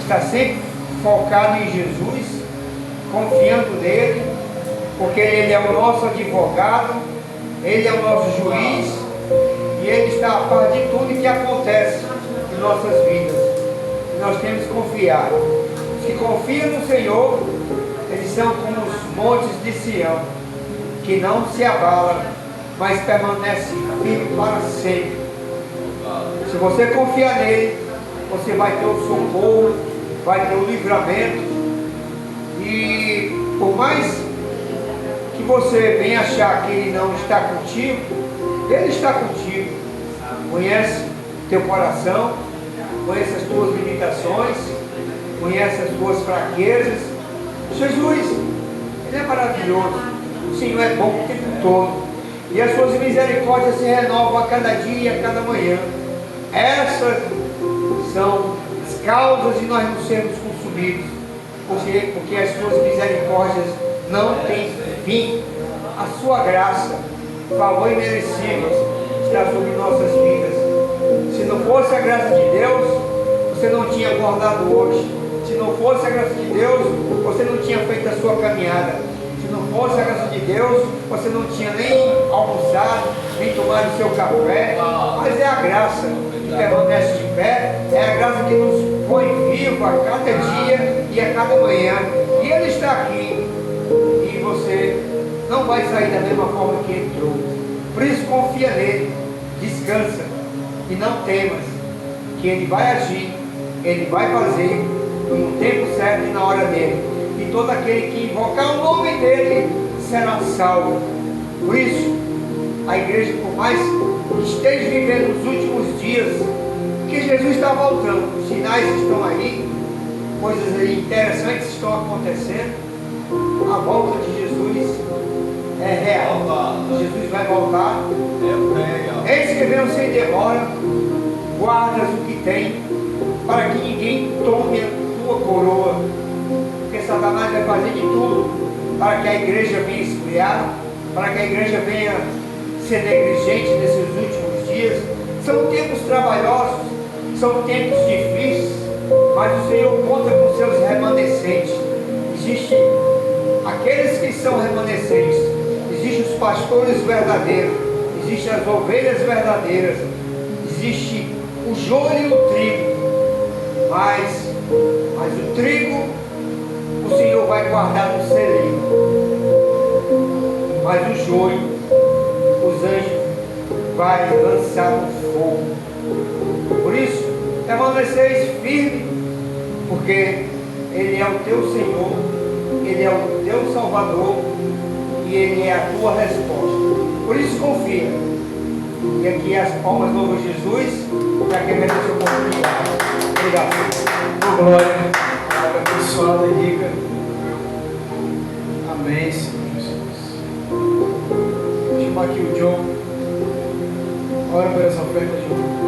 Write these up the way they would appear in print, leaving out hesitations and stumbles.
está sempre focado em Jesus, confiando nele, porque ele é o nosso advogado, ele é o nosso juiz, e ele está a par de tudo que acontece em nossas vidas. E nós temos que confiar. Os que confiam no Senhor, eles são como os montes de Sião, que não se abalam, mas permanecem firmes para sempre. Se você confiar nele, você vai ter o socorro, vai ter o livramento. E por mais que você venha achar que ele não está contigo, ele está contigo. Conhece teu coração, conhece as tuas limitações, conhece as tuas fraquezas. Jesus, ele é maravilhoso. O Senhor é bom o tempo todo. E as suas misericórdias se renovam a cada dia e a cada manhã. Essas são as causas de nós não sermos consumidos, porque as suas misericórdias não têm fim. A sua graça, favor imerecido, está sobre nossas vidas. Se não fosse a graça de Deus, você não tinha acordado hoje. Se não fosse a graça de Deus, você não tinha feito a sua caminhada. Se não fosse a graça de Deus, você não tinha nem almoçado, nem tomado o seu café. Mas é a graça que permanece de pé, é a graça que nos põe vivo a cada dia e a cada manhã. E Ele está aqui, e você não vai sair da mesma forma que entrou. Por isso confia nele, descansa e não temas, que Ele vai agir, Ele vai fazer no tempo certo e na hora dele. E todo aquele que invocar o nome dele será salvo. Por isso, a igreja, por mais que esteja vivendo os últimos dias, que Jesus está voltando, os sinais estão aí, coisas aí interessantes estão acontecendo. A volta de Jesus é real. Jesus vai voltar. Eis que venham sem demora, guardas o que tem, para que ninguém tome a tua coroa. Porque Satanás vai fazer de tudo para que a igreja venha esfriar, para que a igreja venha ser negligente nesses últimos dias. São tempos trabalhosos, são tempos difíceis, mas o Senhor conta com seus remanescentes. Existem aqueles que são remanescentes, existem os pastores verdadeiros, existem as ovelhas verdadeiras, existe o joio e o trigo, mas o trigo o Senhor vai guardar no celeiro, mas o joio os anjos vai lançar no fogo. Por isso, permaneceis firme, porque Ele é o teu Senhor, Ele é o teu Salvador e Ele é a tua resposta. Por isso confia. E aqui as palmas louvam Jesus, para que venha a sua oportunidade. Obrigado. Glória. Palavra abençoada e rica. Amém, Senhor Jesus. Vou chamar aqui o John. Ora por essa oferta, John.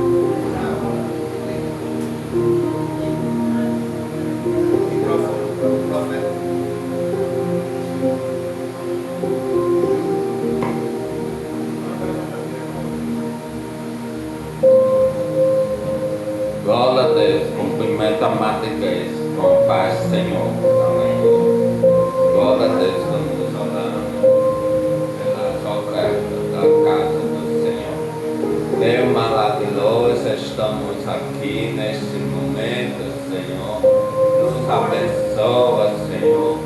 Glória a Deus, cumprimento a Mateus, com paz, Senhor. Amém. Glória a Deus, estamos orando pelas ofertas da casa do Senhor. Deus maravilhoso, estamos aqui neste momento, Senhor. Nos abençoa, Senhor.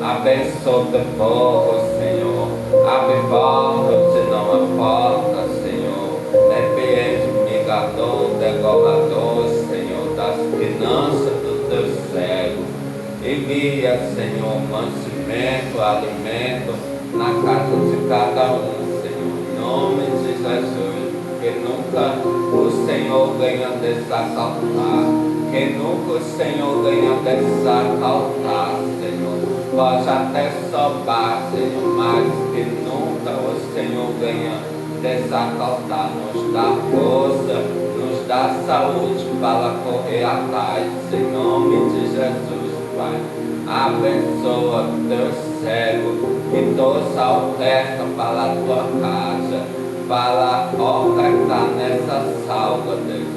Abençoa o teu povo, Senhor. Abre portas, se não há porta, Senhor. Repreende o migador, devorador, Senhor, das finanças do teu servo. Envia, Senhor, mantimento, alimento na casa de cada um, Senhor. Em nome de Jesus, que nunca o Senhor venha desacatar. Que nunca o Senhor venha desacatar, Senhor. Pode até sobrar, Senhor, mas que nunca o Senhor venha desacatar. Nos dá força, nos dá saúde para correr atrás, em nome de Jesus, Pai. Abençoa teu servo que trouxe a oferta para a tua casa, para ofertar nessa salva, Deus.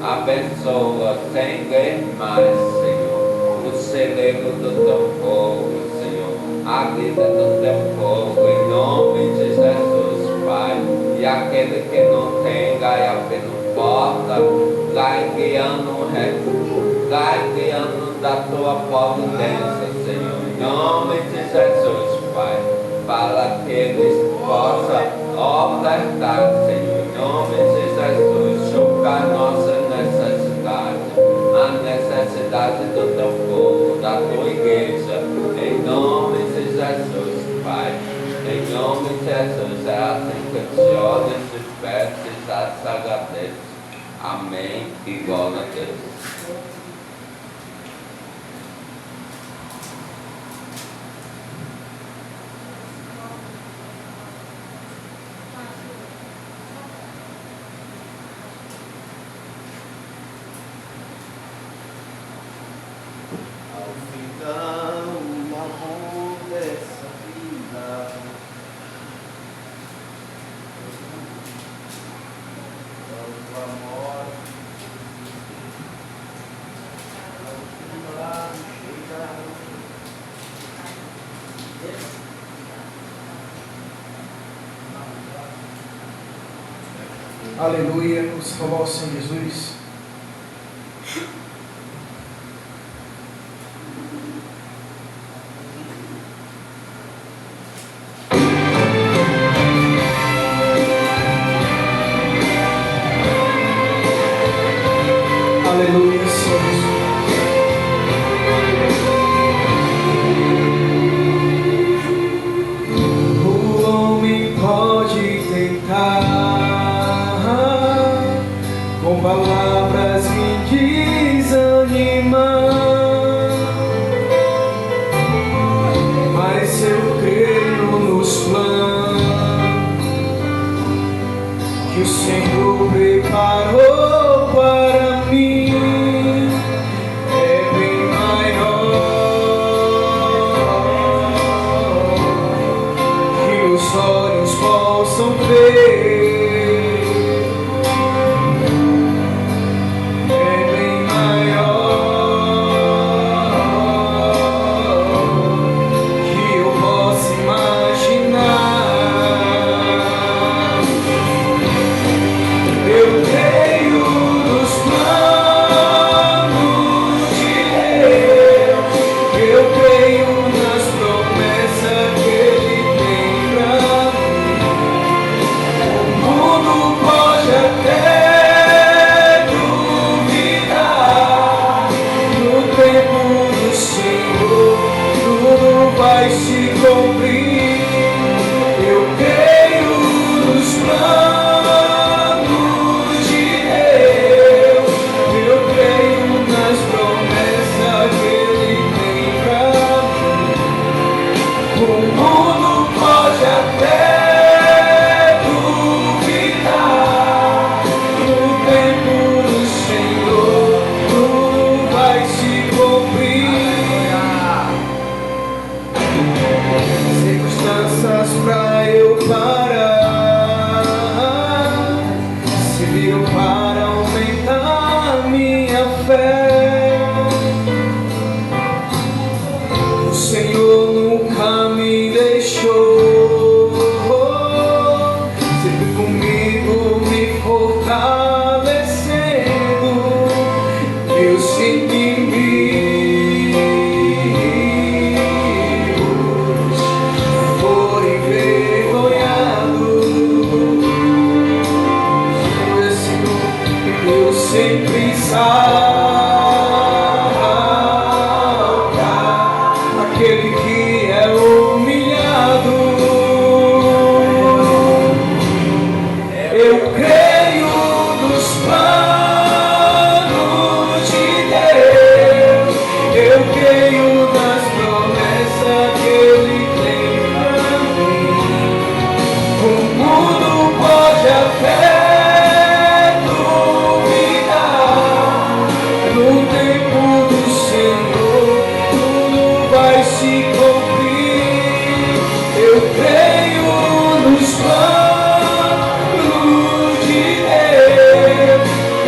Abençoa sem ler mais, Senhor. celeiro do teu povo, Senhor. A vida do teu povo, em nome de Jesus, Pai. E aquele que não tem, vai abrindo porta, vai guiando da tua providência, Senhor. Em nome de Jesus, Pai. Para que eles possam ofertar, Senhor. Em nome de Jesus, suprar nossa necessidade, a necessidade do teu povo, da tua igreja. Em nome de Jesus, Pai. Em nome de Jesus, é assim que te olhas e peças as agradeço. Amém e glória a Deus. Ao findar o amor dessa vida, quando a morte ao final chegar. Aleluia, nos favor ao Senhor Jesus. Aleluia, Senhor Jesus. O homem pode tentar com palavras me desanimar, mas eu creio nos planos que o Senhor preparou para mim. É bem maior que os olhos possam ver.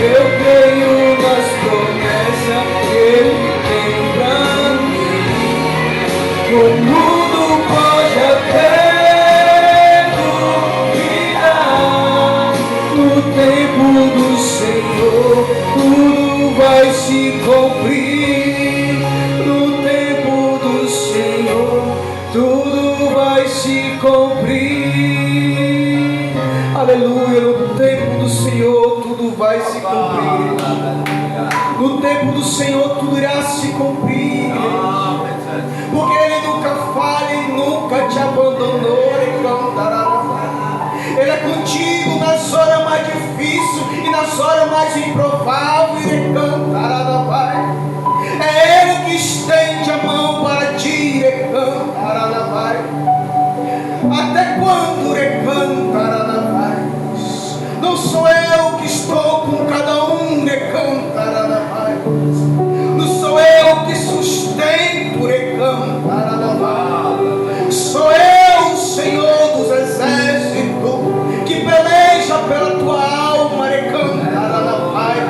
Eu creio nas promessas que Ele tem pra mim. cumprir. No tempo do Senhor, tudo vai se cumprir. Aleluia, no tempo do Senhor, tudo vai se cumprir. No tempo do Senhor, tudo irá se cumprir. Porque Ele nunca falha, Ele nunca te abandonou. Ele cantará. Ele é contigo nas horas mais difíceis e nas horas mais improváveis. Ele cantará na paz. É Ele que estende a mão para ti. Ele cantará na paz. Até quando Ele cantará na paz? Não sou eu que estou com cada um. Ele cantará na paz. Não sou eu que sustento. Ele cantará na paz. Sou eu, Senhor dos exércitos, que peleja pela tua alma, recantará na paz.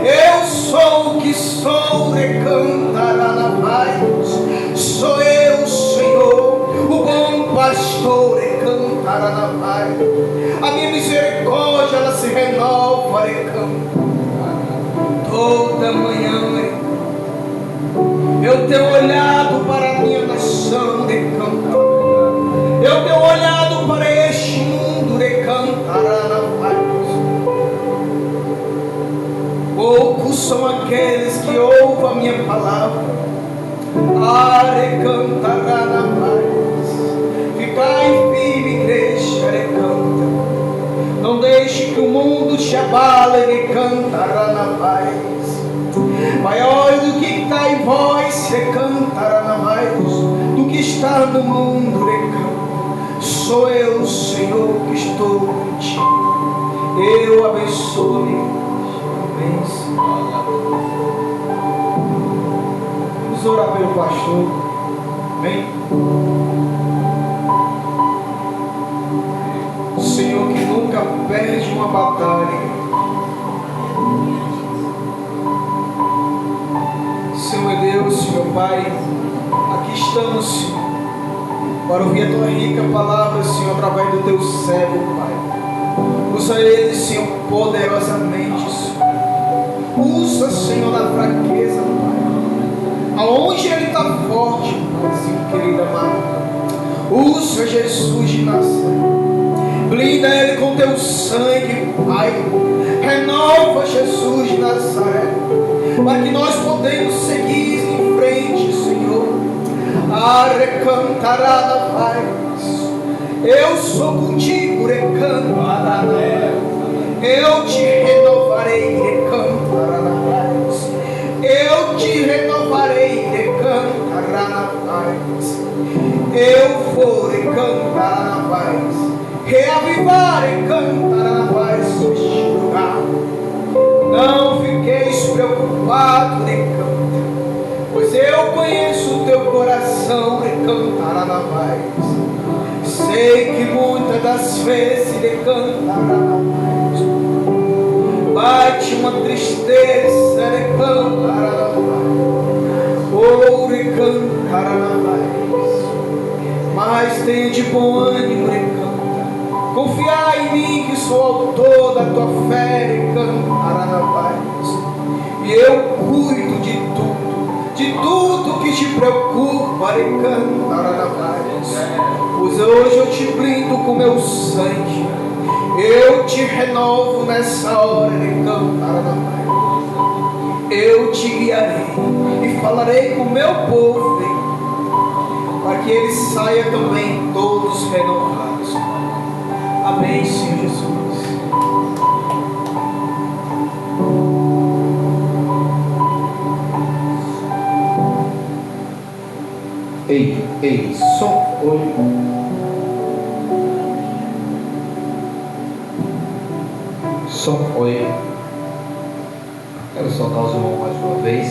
Eu sou o que sou, recantará na paz. Sou eu, Senhor, o bom pastor, recantará na paz. A minha misericórdia, ela se renova, recantará toda manhã. Eu tenho olhado para a minha nação, recantará. Eu tenho olhado para este mundo, recantará na paz. Poucos são aqueles que ouvem a minha palavra, recantará na paz. Ficai firme, igreja, recanta. Não deixe que o mundo te abale, recantará na paz. Maior do que está em vós, recantará na paz, do que está no mundo, recanta. Sou eu, Senhor, que estou contigo. Eu abençoo a minha igreja. Vamos orar pelo pastor. Amém? Senhor que nunca perde uma batalha. Senhor Deus, Senhor Pai, aqui estamos, Senhor, para ouvir a tua rica palavra, Senhor, através do teu servo, Pai. Usa ele, Senhor, poderosamente, Senhor. Usa, Senhor, na fraqueza, Pai. Aonde ele está forte, Pai, Senhor, querido amado. Usa Jesus de Nazaré. Blinda ele com teu sangue, Pai. Renova Jesus de Nazaré, para que nós podemos seguir em frente, Senhor. Recantará na paz. Eu sou contigo, recantará na paz. Eu te renovarei, recantará na paz. Eu te renovarei, recantará na paz. Eu vou recantar na paz. Reavivar, recantará na paz neste lugar. Não fiqueis preocupado, recanta, pois eu conheço o teu coração, recantará na paz. Sei que muitas das vezes recantará na paz. Bate uma tristeza, recantará na paz. Oh, recantará na paz. Mas tenha de bom ânimo, recanta. Confiar em mim, que sou autor da tua fé, recantará na paz. E eu cuido de tudo que te preocupa, recantará na paz. Pois hoje eu te blindo com meu sangue. Eu te renovo nessa hora, recantará na paz. Eu te guiarei e falarei com o meu povo, para que eles saiam também todos renovados. Amém, Senhor Jesus. Ei, só oi. Só oi. Quero saudar os irmãos mais uma vez.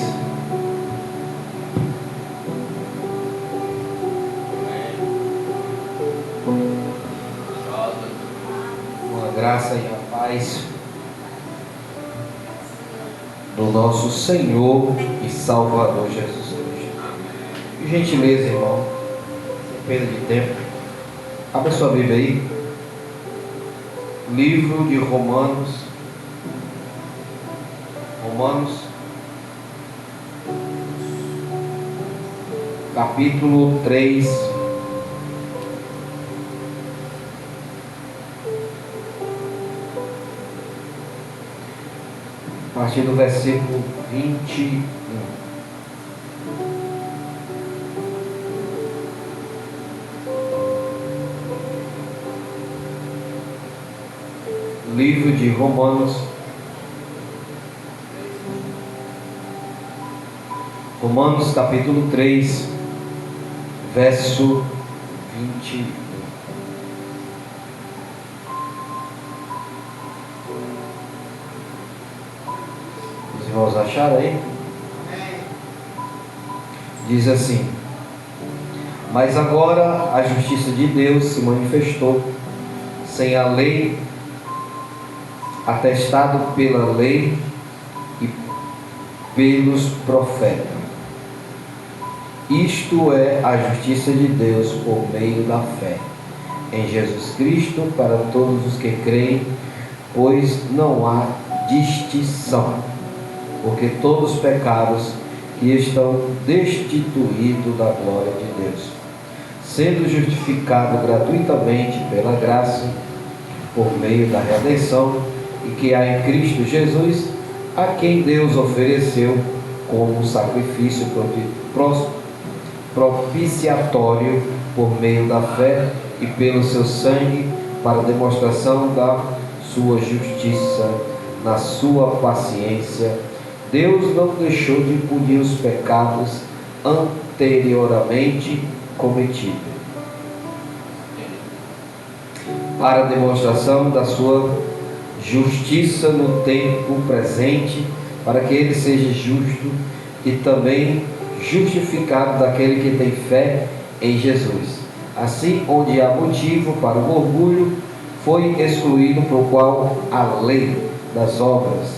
Graça e a paz do nosso Senhor e Salvador Jesus Cristo. E gentileza, irmão, sem perda de tempo, abra sua Bíblia aí. Livro de Romanos capítulo 3. A partir do versículo 21. Livro de Romanos, capítulo 3, verso 21. Os irmãos acharam aí? Diz assim: mas agora a justiça de Deus se manifestou sem a lei, atestado pela lei e pelos profetas. Isto é a justiça de Deus por meio da fé em Jesus Cristo para todos os que creem, pois não há distinção, porque todos os pecados que estão destituídos da glória de Deus, sendo justificado gratuitamente pela graça por meio da redenção e que há em Cristo Jesus, a quem Deus ofereceu como sacrifício propiciatório por meio da fé e pelo seu sangue, para demonstração da sua justiça. Na sua paciência, Deus não deixou de punir os pecados anteriormente cometidos, para demonstração da sua justiça no tempo presente, para que ele seja justo e também justificado daquele que tem fé em Jesus. Assim, onde há motivo para o orgulho, foi excluído por qual a lei das obras,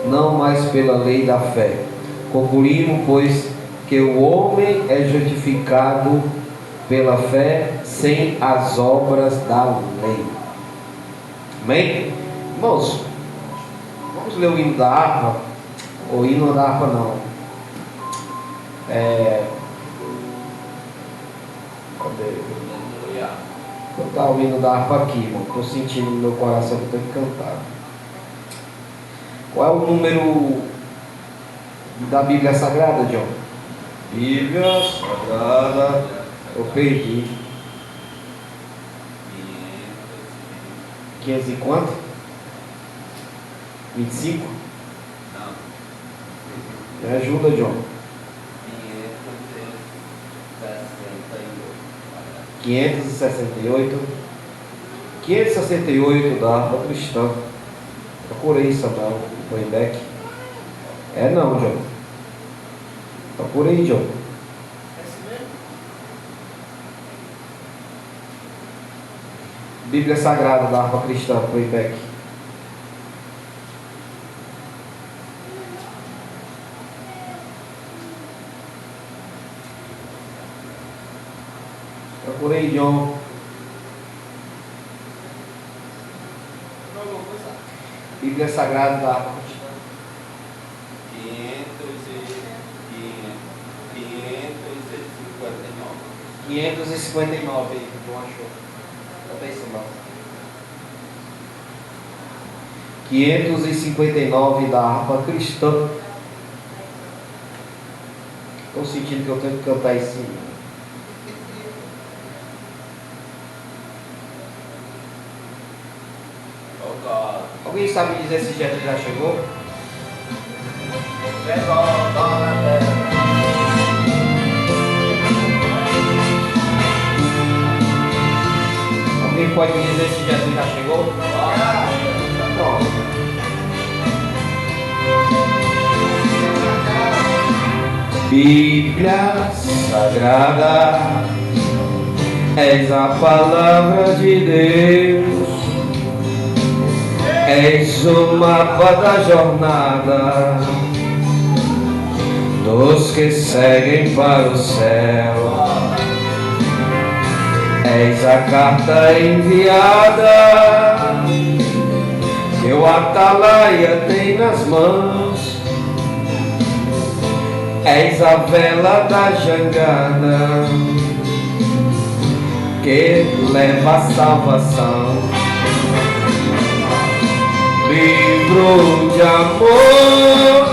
não mais pela lei da fé. Concluímos, pois, que o homem é justificado pela fé sem as obras da lei. Amém? Irmãos, vamos ler o hino da harpa. O hino da harpa não. Vou cantar o hino da harpa aqui, irmão. Estou sentindo no meu coração que eu tenho que cantar. Qual é o número da Bíblia Sagrada, John? Bíblia Sagrada. Eu perdi. 500 e quanto? 25? Não. Me ajuda, John. 568. 568 da harpa cristã. Procurei, Samuel. Playback. É não, John. Procurei, John. Bíblia Sagrada da harpa cristã, playback. Procurei, John. Bíblia Sagrada da harpa cristã. 559 aí, John achou. Bota aí, Samuel. 559 da harpa cristã. Estou sentindo que eu tenho que cantar esse hino. Alguém sabe dizer se Jesus já chegou? Alguém pode me dizer se Jesus já chegou? Pronto. Bíblia Sagrada, és a palavra de Deus, és o mapa da jornada dos que seguem para o céu. És a carta enviada que o atalaia tem nas mãos. És a vela da jangada que leva a salvação. Livro de amor,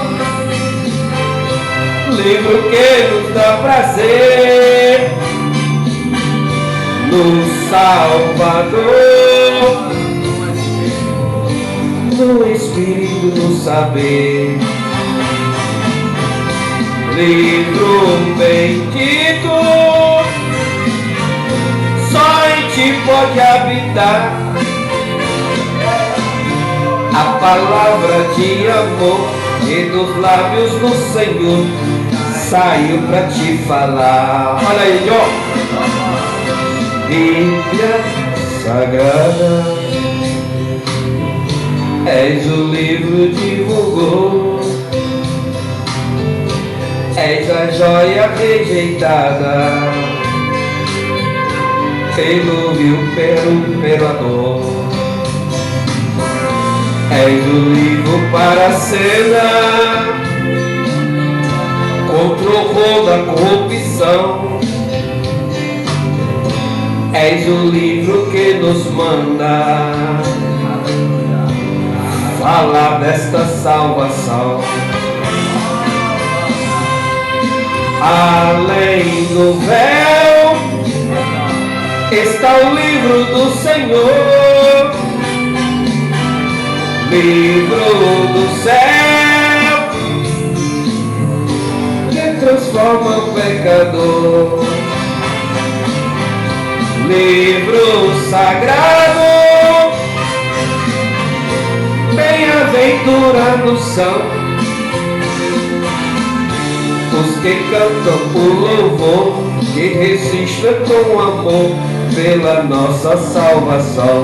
livro que nos dá prazer no Salvador, no Espírito do saber. Livro bendito, só em ti pode habitar a palavra de amor, e dos lábios do Senhor saiu pra te falar. Olha aí, ó. Bíblia Sagrada, és o livro de vulgor, és a joia rejeitada pelo vil imperador. És o livro para a cena contra o horror da corrupção. És o livro que nos manda falar desta salvação. Além do véu está o livro do Senhor, livro do céu que transforma o pecador. Livro sagrado, bem-aventurados são os que cantam o louvor, que resistem com amor pela nossa salvação.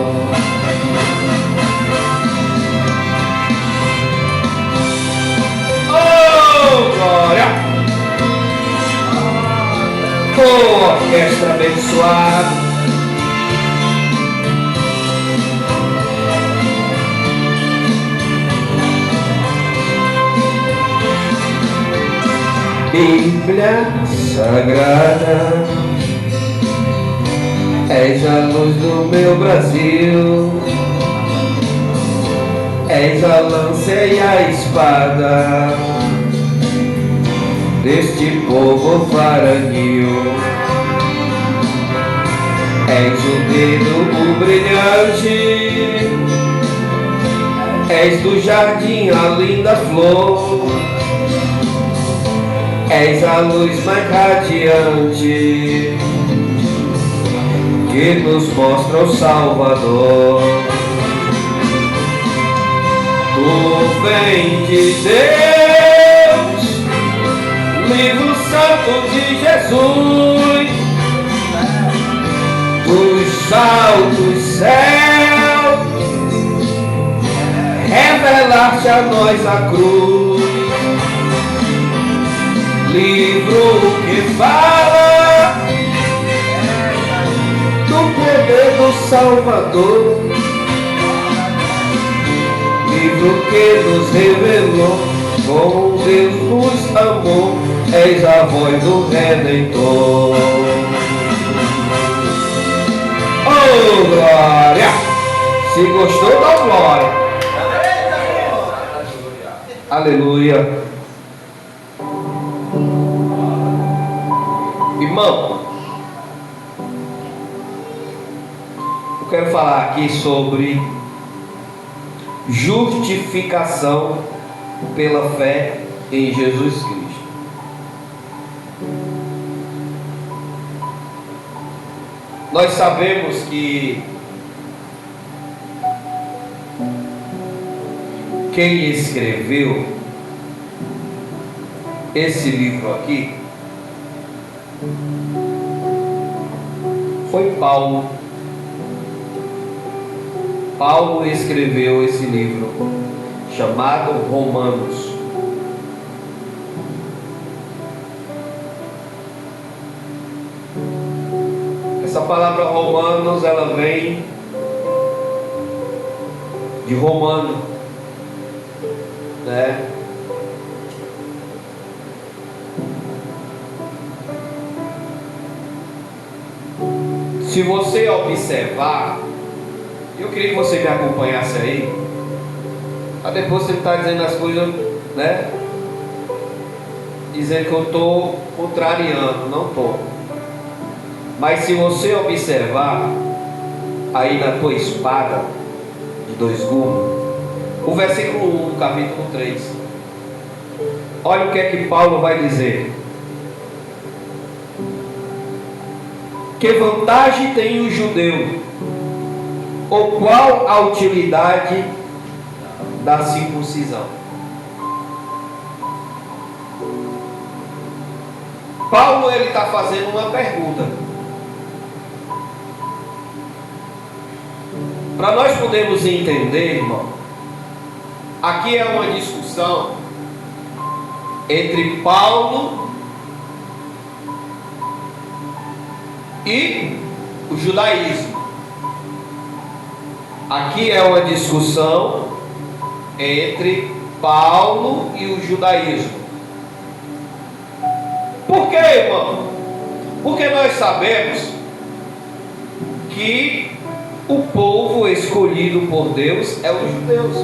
Oh, glória! Oh, orquestra abençoada! Bíblia Sagrada, és a luz do meu Brasil, és a lança e a espada deste povo varonil. És o dedo brilhante, és do jardim a linda flor, és a luz mais radiante que nos mostra o Salvador. Tu vem de Deus, livro santo de Jesus, dos altos céus, revelaste a nós a cruz. Livro que fala do poder do Salvador, livro que nos revelou como Deus nos amou, és a voz do Redentor. Oh, glória! Se gostou, dá glória. Aleluia. Irmão, eu quero falar aqui sobre justificação pela fé em Jesus Cristo. Nós sabemos que quem escreveu esse livro aqui foi Paulo. Paulo escreveu esse livro chamado Romanos. Essa palavra Romanos, ela vem de romano, né? Se você observar, eu queria que você me acompanhasse aí, para depois você está dizendo as coisas, né? Dizendo que eu estou contrariando, não estou. Mas se você observar aí na tua espada de 2 gumes, o versículo 1 do capítulo 3, olha o que é que Paulo vai dizer. Que vantagem tem o judeu? Ou qual a utilidade da circuncisão? Paulo ele está fazendo uma pergunta. Para nós podermos entender, irmão, aqui é uma discussão entre Paulo e o judaísmo. Aqui é uma discussão entre Paulo e o judaísmo. Por quê, irmão? Porque nós sabemos que o povo escolhido por Deus é os judeus.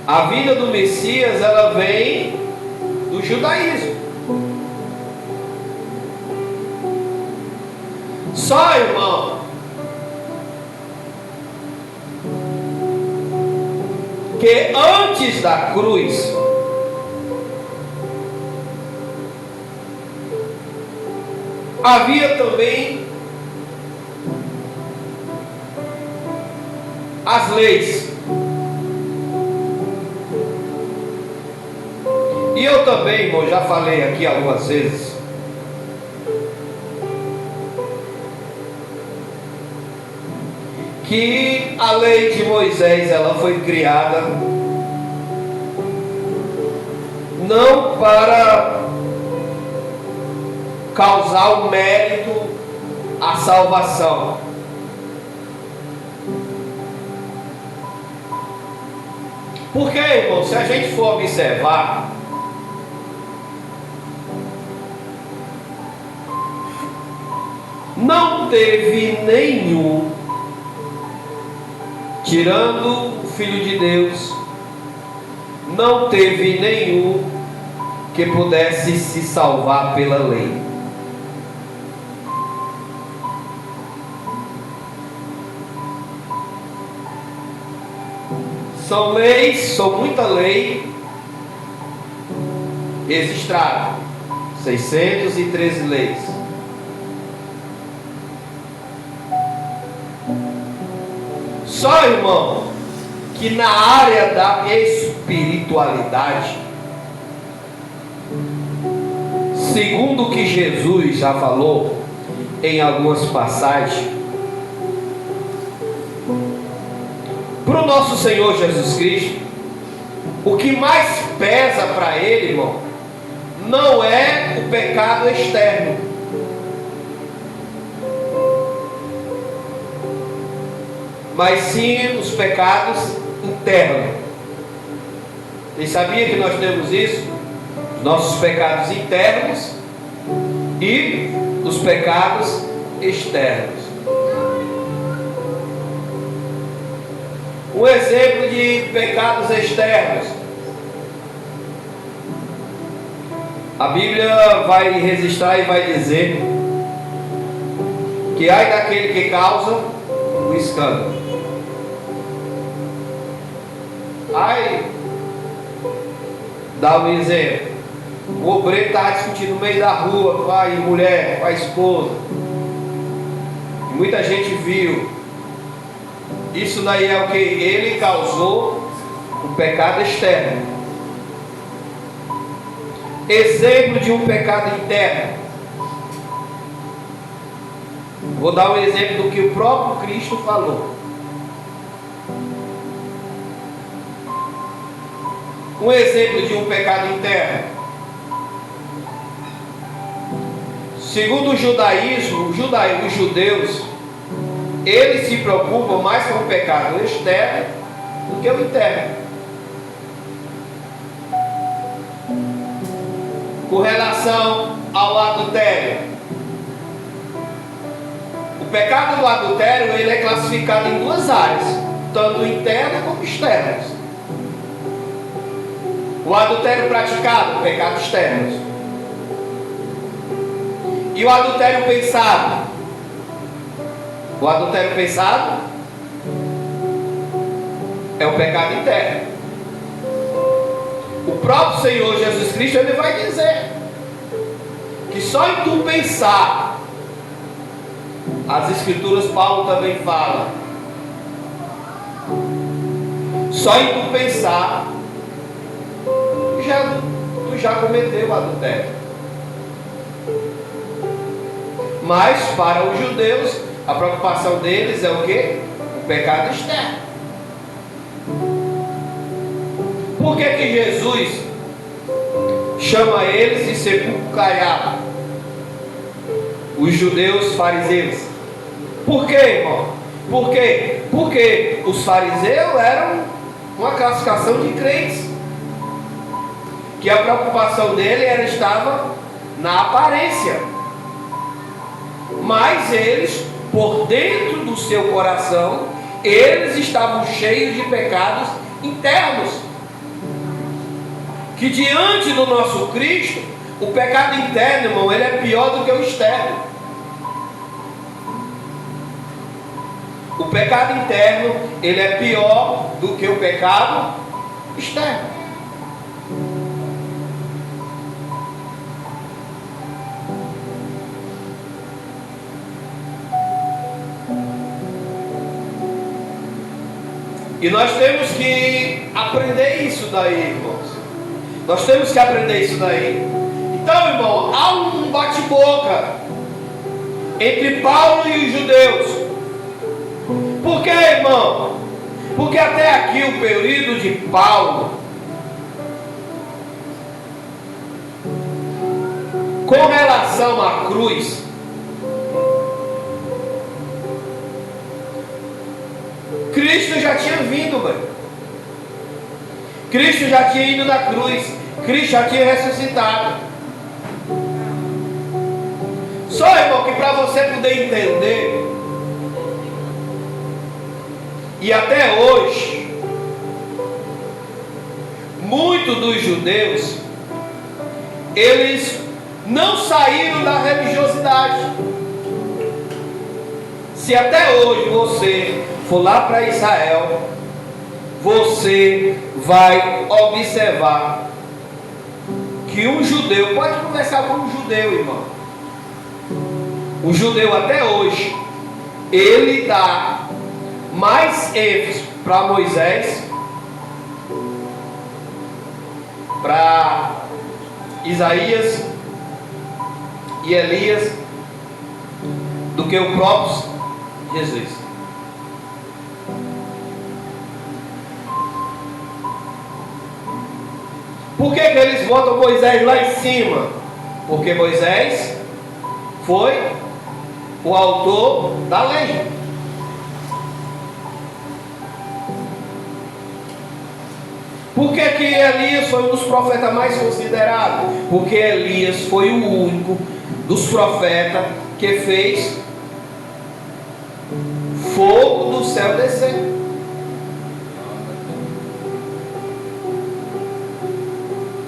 A vinda do Messias, ela vem do judaísmo. Só, irmão, que antes da cruz, havia também as leis. E eu também, irmão, já falei aqui algumas vezes, que a lei de Moisés, ela foi criada não para causar o mérito à salvação. Porque, irmão, se a gente for observar, não teve nenhum, tirando o Filho de Deus, não teve nenhum que pudesse se salvar pela lei. São leis, são muita lei registrada, 613 leis. Só, irmão, que na área da espiritualidade, segundo o que Jesus já falou em algumas passagens, para o nosso Senhor Jesus Cristo, o que mais pesa para Ele, irmão, não é o pecado externo, mas sim os pecados internos. Vocês sabiam que nós temos isso? Os nossos pecados internos e os pecados externos. Um exemplo de pecados externos. A Bíblia vai registrar e vai dizer que ai daquele que causa o escândalo. Ai, dá um exemplo. O obreiro está discutindo no meio da rua, pai e mulher, com a esposa. E muita gente viu. Isso daí é o que ele causou, o pecado externo. Exemplo de um pecado interno. Vou dar um exemplo do que o próprio Cristo falou. Um exemplo de um pecado interno. Segundo o judaísmo, os judeus, eles se preocupam mais com o pecado externo do que o interno. Com relação ao adultério, pecado do adultério, ele é classificado em duas áreas, tanto interno como externo. O adultério praticado, pecados externos. E o adultério pensado? O adultério pensado é o pecado interno. O próprio Senhor Jesus Cristo, ele vai dizer que só em tu pensar, as Escrituras, Paulo também fala, só em tu pensar, tu já cometeu o adultério. Mas para os judeus, a preocupação deles é o quê? O pecado externo. Por que que Jesus chama eles de sepulcro caiado? Os judeus fariseus. Por quê, irmão? Por quê? Porque os fariseus eram uma classificação de crentes, que a preocupação dele estava na aparência, mas eles, por dentro do seu coração, eles estavam cheios de pecados internos, que diante do nosso Cristo, o pecado interno, irmão, ele é pior do que o externo. O pecado interno, ele é pior do que o pecado externo. E nós temos que aprender isso daí, irmãos. Nós temos que aprender isso daí. Então, irmão, há um bate-boca entre Paulo e os judeus. Por que, irmão? Porque até aqui o período de Paulo, com relação à cruz, Cristo já tinha vindo, mano. Cristo já tinha ido na cruz. Cristo já tinha ressuscitado. Só, irmão, que para você poder entender, e até hoje, muitos dos judeus, eles não saíram da religiosidade. Se até hoje você for lá para Israel, você vai observar que um judeu, pode conversar com um judeu, irmão. O judeu até hoje, ele dá mais ênfase para Moisés, para Isaías e Elias, do que o próprio Jesus. Por que eles botam Moisés lá em cima? Porque Moisés foi o autor da lei. Por que que Elias foi um dos profetas mais considerados? Porque Elias foi o único dos profetas que fez fogo do céu descer.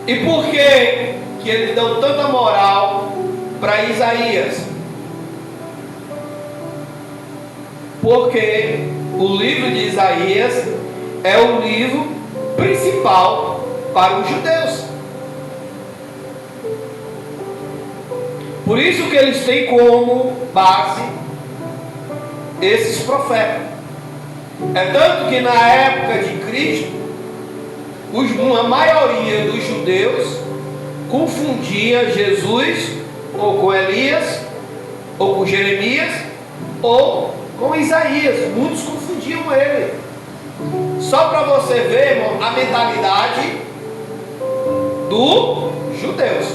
E por que que eles dão tanta moral para Isaías? Porque o livro de Isaías é o livro principal para os judeus. Por isso que eles têm como base esses profetas. É tanto que na época de Cristo, a maioria dos judeus confundia Jesus ou com Elias, ou com Jeremias, ou com Isaías. Muitos confundiam ele. Só para você ver, irmão, a mentalidade dos judeus.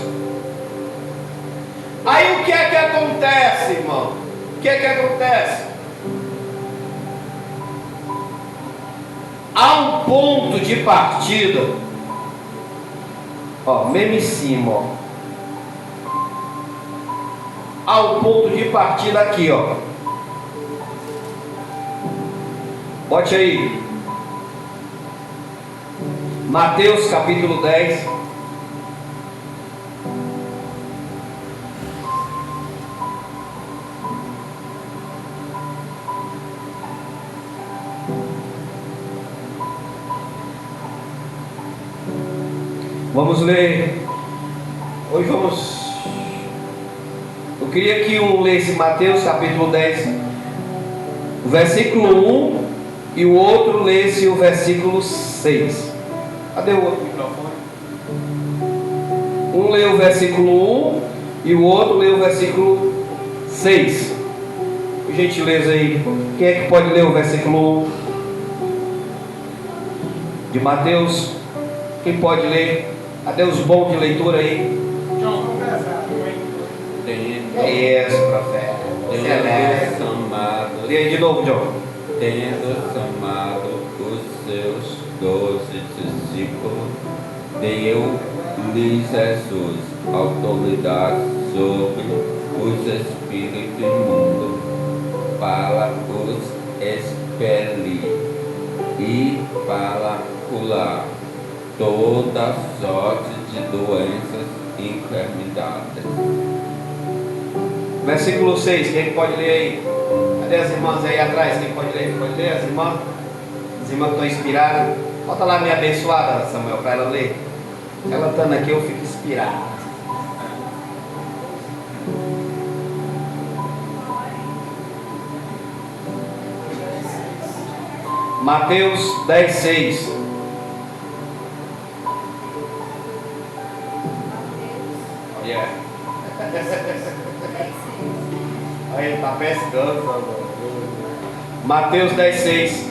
Aí o que é que acontece, irmão? O que é que acontece? Há um ponto de partida, ó, mesmo em cima, ó. Há um ponto de partida aqui, ó. Bote aí. Mateus capítulo 10. Vamos ler. Hoje vamos. Eu queria que um lesse Mateus capítulo 10, o versículo 1, e o outro lesse o versículo 6. Cadê o outro microfone? Um lê o versículo 1 e o outro lê o versículo 6. Por gentileza aí. Quem é que pode ler o versículo 1 de Mateus? Quem pode ler? Cadê os bons de leitura aí? É isso, profeta. Tendo chamado, Lê aí de novo, John. tendo chamado os seus 12 discípulos, deu-lhes Jesus autoridade sobre os espíritos imundos para os expelir e para curar toda sorte de doenças e enfermidades. Versículo 6, quem pode ler aí? Cadê as irmãs aí atrás? Quem pode ler? Pode ler as irmãs? As irmãs que estão inspiradas. Bota lá minha abençoada, Samuel, para ela ler. Ela estando aqui, eu fico inspirado. Mateus 10, 6. Yeah. Aí, ele tá pescando, Samuel. Mateus 10, 6.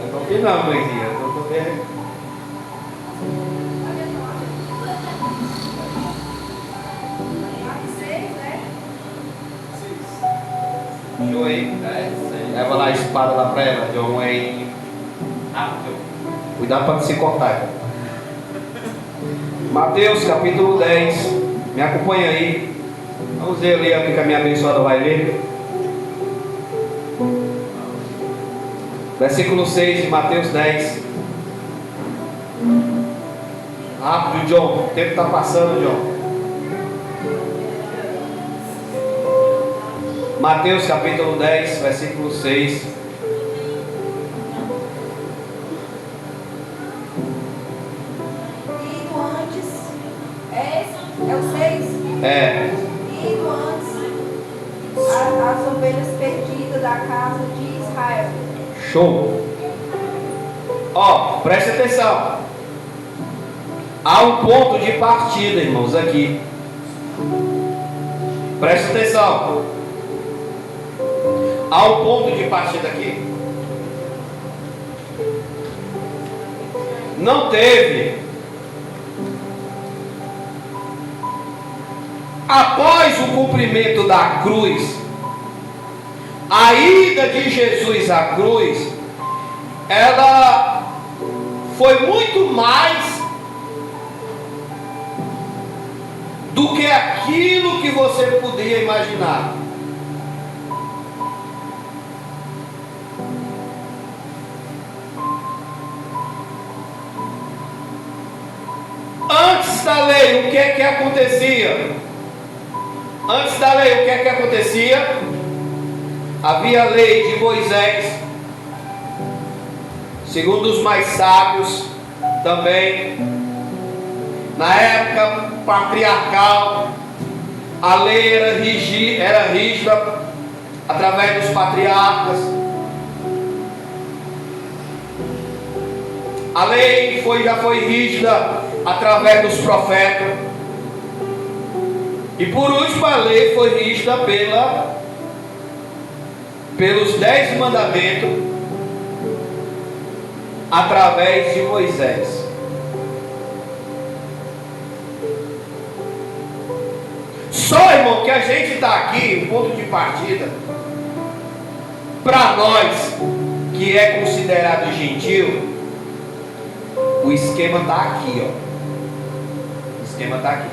Eu tô aqui não, mãezinha. Eu tô vendo. Show aí. Leva lá a espada lá pra ela, John Wayne. Cuidado para não se cortar. Mateus capítulo 10. Me acompanha aí. Vamos ver ali o que a minha abençoada vai ler. Versículo 6 de Mateus 10. Rápido, John. O tempo está passando, John. Mateus capítulo 10, versículo 6. Indo antes, é o 6? É. Indo antes, as ovelhas perdidas da casa de Israel. Show. Ó, preste atenção. Há um ponto de partida, irmãos, aqui. Preste atenção. Há um ponto de partida aqui. Não teve. Após o cumprimento da cruz, a ida de Jesus à cruz, ela foi muito mais do que aquilo que você podia imaginar. Antes da lei, o que é que acontecia? Antes da lei, o que é que acontecia? Havia a lei de Moisés, segundo os mais sábios também. Na época patriarcal, a lei era rígida através dos patriarcas. A lei já foi rígida através dos profetas. E por último, a lei foi rígida pelos 10 mandamentos através de Moisés. Só, irmão, que a gente está aqui, um ponto de partida, para nós que é considerado gentil, o esquema está aqui, ó. O esquema está aqui.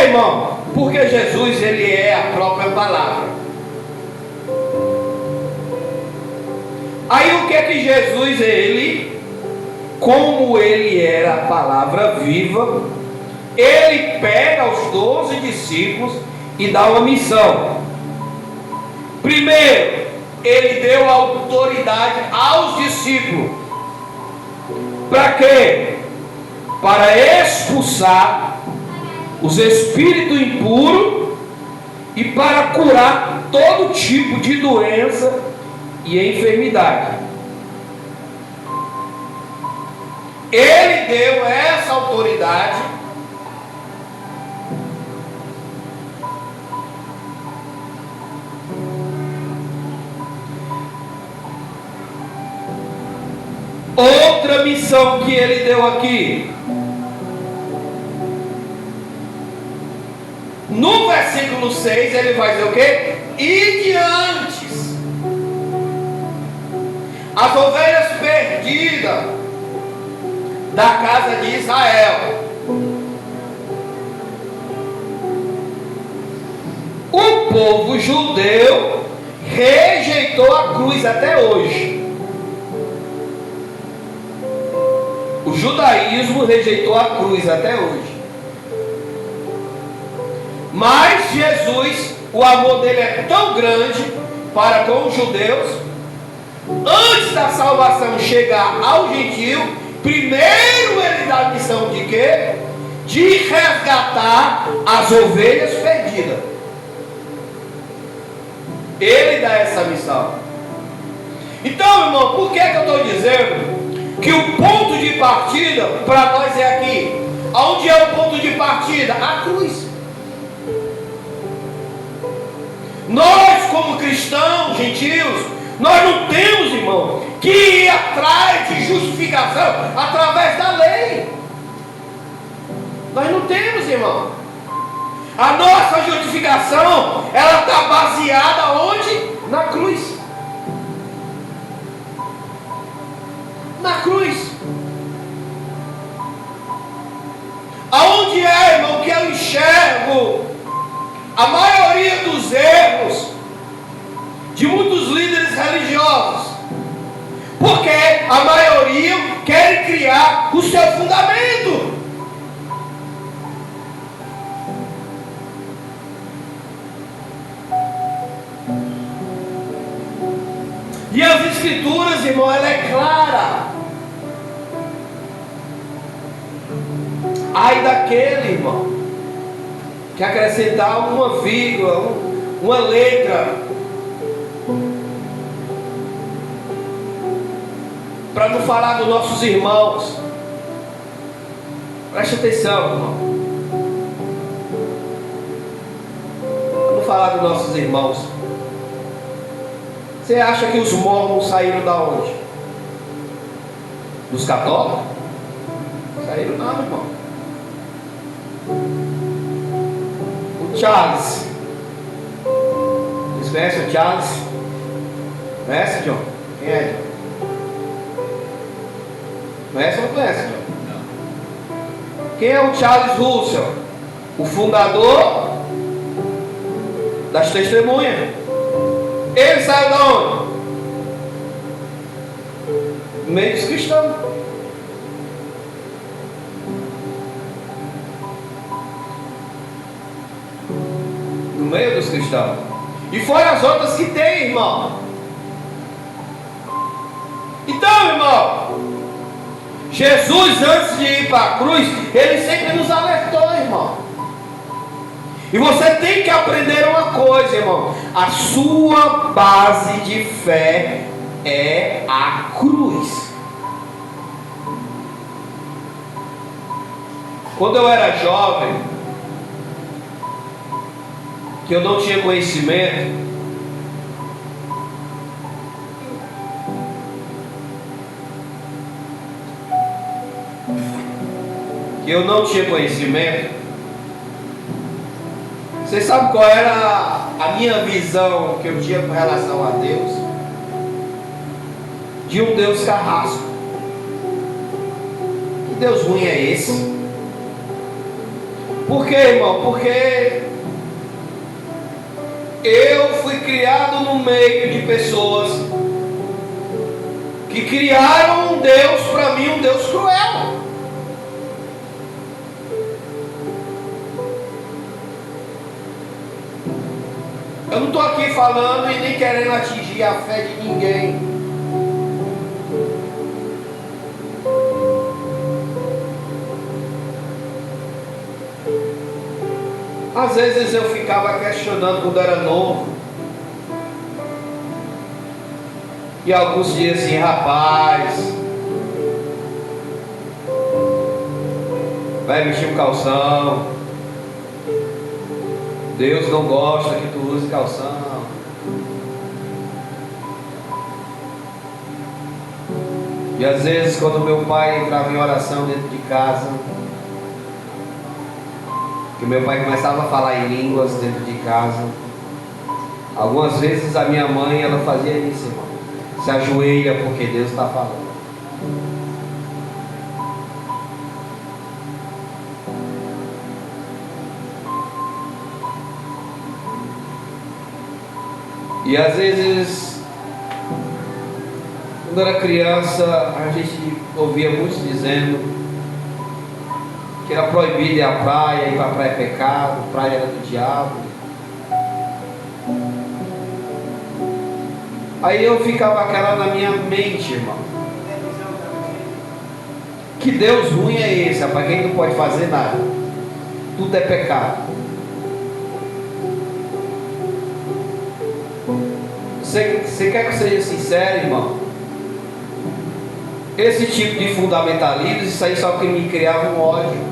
irmão? Porque Jesus, ele é a própria palavra. Aí o que é que Jesus, ele, como ele era a palavra viva, ele pega os 12 discípulos e dá uma missão. Primeiro, ele deu autoridade aos discípulos. Para quê? Para expulsar os espíritos impuros e para curar todo tipo de doença e enfermidade. Ele deu essa autoridade outra missão que ele deu aqui. No versículo 6 ele vai dizer o quê? E de antes as ovelhas perdidas da casa de Israel. O povo judeu rejeitou a cruz até hoje. O judaísmo rejeitou a cruz até hoje. Mas Jesus, o amor dele é tão grande para com os judeus. Antes da salvação chegar ao gentio, primeiro ele dá a missão de quê? De resgatar as ovelhas perdidas. Ele dá essa missão. Então, irmão, por que eu estou dizendo que o ponto de partida para nós é aqui? Onde é o ponto de partida? A cruz. Nós, como cristãos, gentios, nós não temos, irmão, que ir atrás de justificação através da lei. Nós não temos, irmão. A nossa justificação, ela está baseada onde? Na cruz. Na cruz. Aonde é, irmão, que eu enxergo a maioria dos erros de muitos líderes religiosos? Porque a maioria quer criar o seu fundamento. E as escrituras, irmão, ela é clara. Ai daquele, irmão, que acrescentar uma vírgula, uma letra, para não falar dos nossos irmãos. Preste atenção, irmão. Para não falar dos nossos irmãos. Você acha que os mormons saíram da onde? Dos católicos? Saíram não, irmão. O Charles. Vocês conhecem o Charles? Conhece, John? Quem é, John? Conhece ou não conhece, John? Não. Quem é o Charles Russell? O fundador das testemunhas. Ele saiu da onde? No meio dos cristãos. No meio dos cristãos. E fora as outras que tem, irmão. Então, irmão, Jesus, antes de ir para a cruz, ele sempre nos alertou, irmão. E você tem que aprender uma coisa, irmão. A sua base de fé é a cruz. Quando eu era jovem, que eu não tinha conhecimento, você sabe qual era a minha visão que eu tinha com relação a Deus? De um Deus carrasco. Que Deus ruim é esse? Por quê, irmão? Porque eu fui criado no meio de pessoas que criaram um Deus para mim, um Deus cruel. Eu não estou aqui falando e nem querendo atingir a fé de ninguém. Às vezes eu ficava questionando quando era novo. E alguns dias assim, rapaz, vai vestir um calção. Deus não gosta que tu use calção. E às vezes quando meu pai entrava em oração dentro de casa, que meu pai começava a falar em línguas dentro de casa, algumas vezes a minha mãe, ela fazia isso, irmão. Se ajoelha porque Deus está falando. E às vezes, quando era criança, a gente ouvia muitos dizendo que era proibido ir à praia, ir para a praia é pecado, praia era do diabo. Aí eu ficava aquela na minha mente, irmão. Que Deus ruim é esse, rapaz, que ele não pode fazer nada. Tudo é pecado. Você quer que eu seja sincero, irmão? Esse tipo de fundamentalismo, isso aí só que me criava um ódio.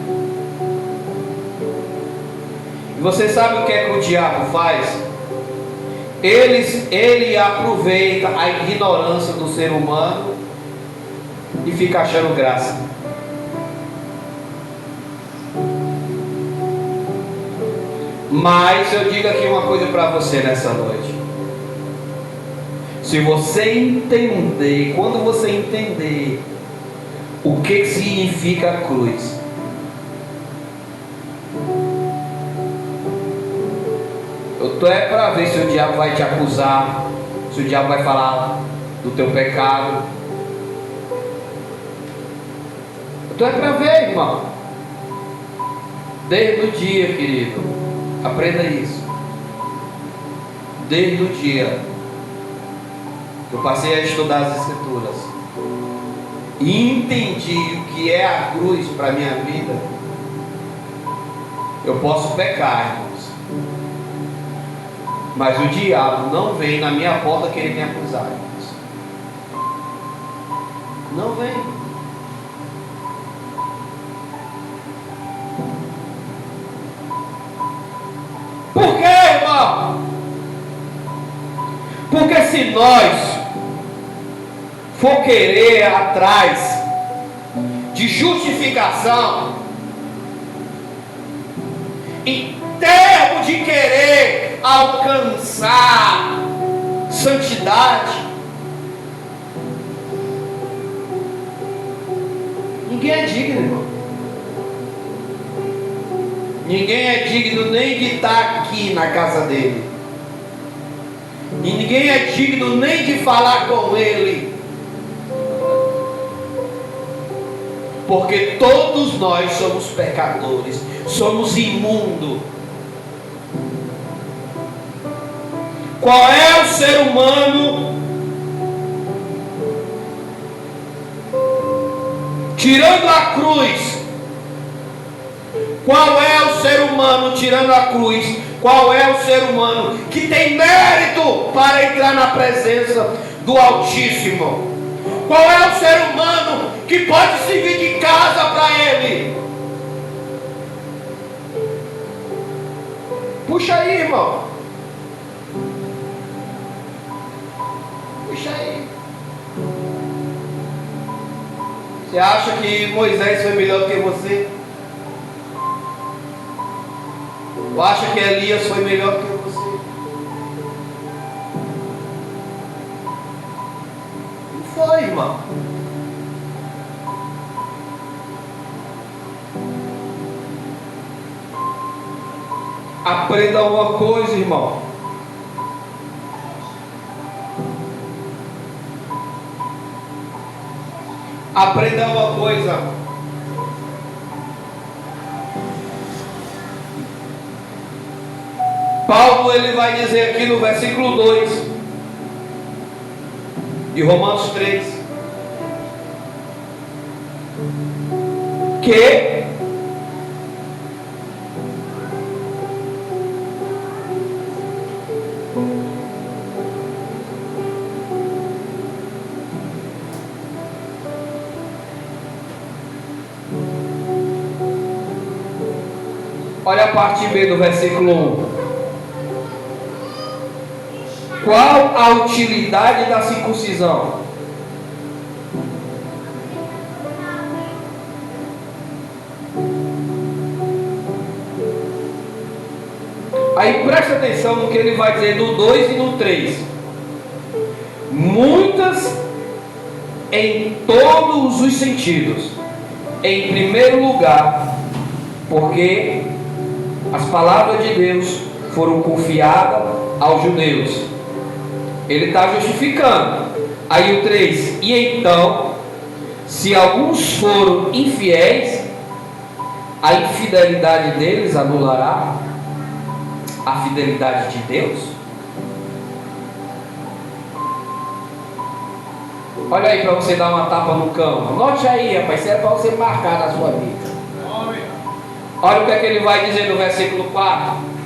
E você sabe o que é que o diabo faz? Ele aproveita a ignorância do ser humano e fica achando graça. Mas eu digo aqui uma coisa para você nessa noite. Se você entender, quando você entender o que significa a cruz, eu tô é para ver se o diabo vai te acusar, se o diabo vai falar do teu pecado. Eu tô é para ver, irmão. Desde o dia, querido, aprenda isso. Desde o dia eu passei a estudar as Escrituras e entendi o que é a cruz para a minha vida. Eu posso pecar, irmãos, mas o diabo não vem na minha porta querer me acusar, irmãos. Não vem. Por quê, irmão? Porque se nós for querer atrás de justificação em termos de querer alcançar santidade, ninguém é digno, irmão. Ninguém é digno nem de estar aqui na casa dele. E ninguém é digno nem de falar com ele. Porque todos nós somos pecadores, somos imundos. Qual é o ser humano, tirando a cruz? Qual é o ser humano, tirando a cruz, qual é o ser humano que tem mérito para entrar na presença do Altíssimo? Qual é o ser humano que pode servir de casa para ele? Puxa aí, irmão. Puxa aí. Você acha que Moisés foi melhor do que você? Ou acha que Elias foi melhor do que você? Não foi, irmão. Aprenda uma coisa, irmão. Aprenda uma coisa. Paulo ele vai dizer aqui no versículo 2 de Romanos 3 que olha a parte B do versículo 1. Qual a utilidade da circuncisão? Aí presta atenção no que ele vai dizer no 2 e no 3. Muitas em todos os sentidos. Em primeiro lugar, porque as palavras de Deus foram confiadas aos judeus. Ele está justificando. Aí o 3. E então, se alguns foram infiéis, a infidelidade deles anulará a fidelidade de Deus? Olha aí para você dar uma tapa no cão. Note aí, rapaz, isso é para você marcar na sua vida. Olha o que é que ele vai dizer no versículo 4.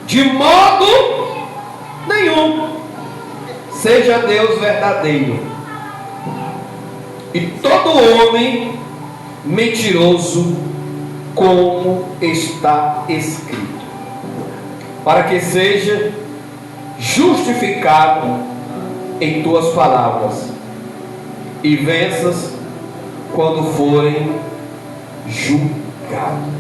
De modo nenhum seja Deus verdadeiro, e todo homem mentiroso, como está escrito, para que seja justificado em tuas palavras e venças quando forem julgados.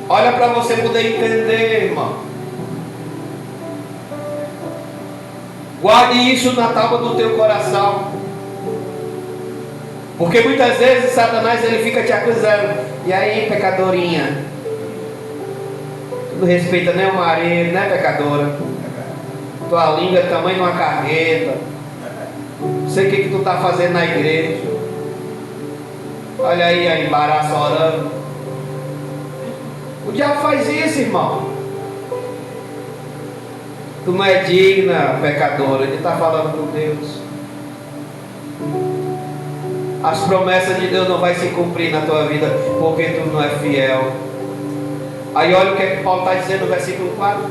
Olha para você poder entender, irmão. Guarde isso na tábua do teu coração. Porque muitas vezes Satanás ele fica te acusando. E aí, pecadorinha? Tu não respeita nem o marido, né, pecadora? Tua língua é tamanho de uma carreta. Não sei o que tu tá fazendo na igreja. Olha aí a embaraça orando. O diabo faz isso, irmão. Tu não é digna, pecadora. Ele está falando com Deus. As promessas de Deus não vai se cumprir na tua vida porque tu não é fiel. Aí olha o que é que Paulo está dizendo no versículo 4.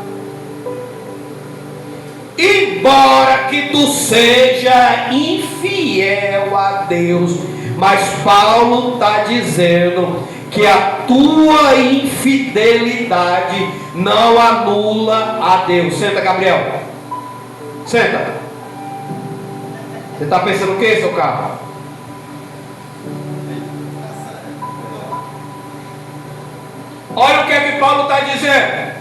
Embora que tu seja infiel a Deus, mas Paulo está dizendo que a tua infidelidade não anula a Deus. Senta, Gabriel. Senta. Você está pensando o que, seu carro? Olha o que é que Paulo está dizendo.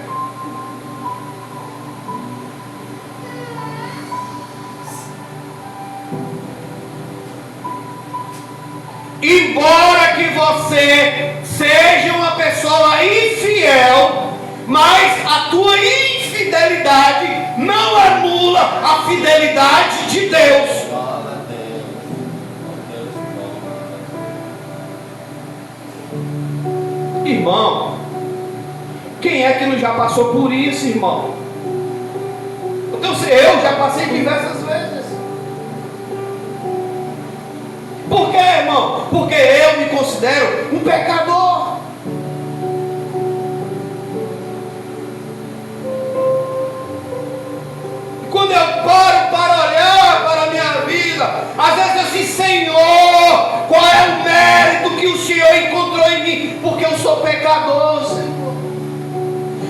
Embora que você seja uma pessoa infiel, mas a tua infidelidade não anula a fidelidade de Deus. Irmão, quem é que não já passou por isso, irmão? Eu já passei diversas vezes. Por quê, irmão? Porque eu me considero um pecador. E quando eu paro para olhar para a minha vida, às vezes eu digo, Senhor, qual é o mérito que o Senhor encontrou em mim? Porque eu sou pecador, Senhor.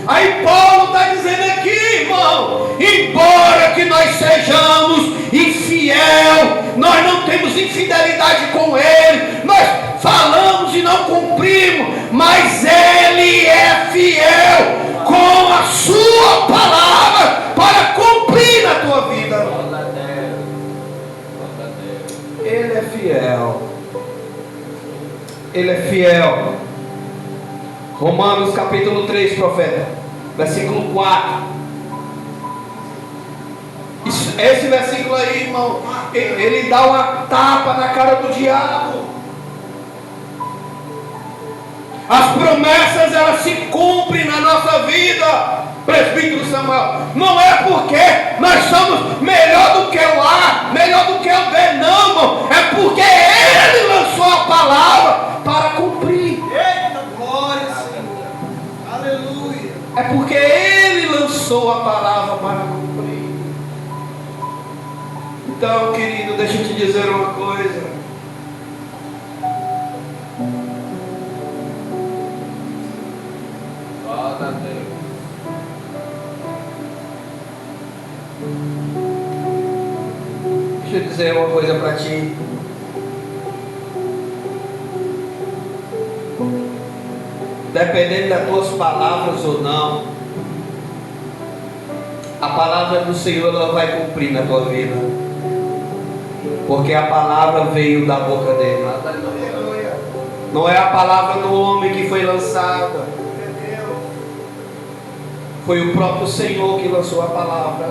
Aí Paulo está dizendo aqui, irmão, embora que nós sejamos infiel, nós não temos infidelidade com Ele, nós falamos e não cumprimos, mas Ele é fiel com a sua palavra, para fiel. Romanos capítulo 3, profeta, versículo 4. Esse versículo aí, irmão, ele dá uma tapa na cara do diabo. As promessas, elas se cumprem na nossa vida, presbítero Samuel. Não é porque nós somos melhor do que o A, melhor do que o B, não, irmão. É porque Ele lançou a palavra para cumprir. Eita, glória, Senhor. Aleluia. É porque Ele lançou a palavra para cumprir. Então, querido, deixa eu te dizer uma coisa. Glória a Deus. Deixa eu dizer uma coisa para ti. Dependendo das tuas palavras ou não, a palavra do Senhor ela vai cumprir na tua vida, porque a palavra veio da boca dele. Não é a palavra do homem que foi lançada, foi o próprio Senhor que lançou a palavra.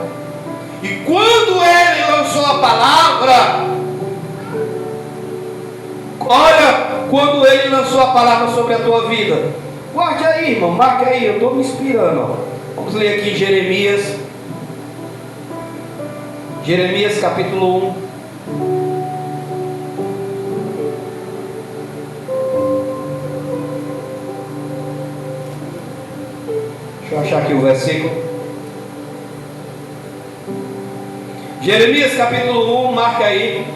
E quando Ele lançou a palavra, olha, quando Ele lançou a palavra sobre a tua vida, guarde aí, irmão, marque aí, eu estou me inspirando. Ó. Vamos ler aqui Jeremias. Jeremias capítulo 1. Deixa eu achar aqui o versículo. Jeremias capítulo 1, marca aí,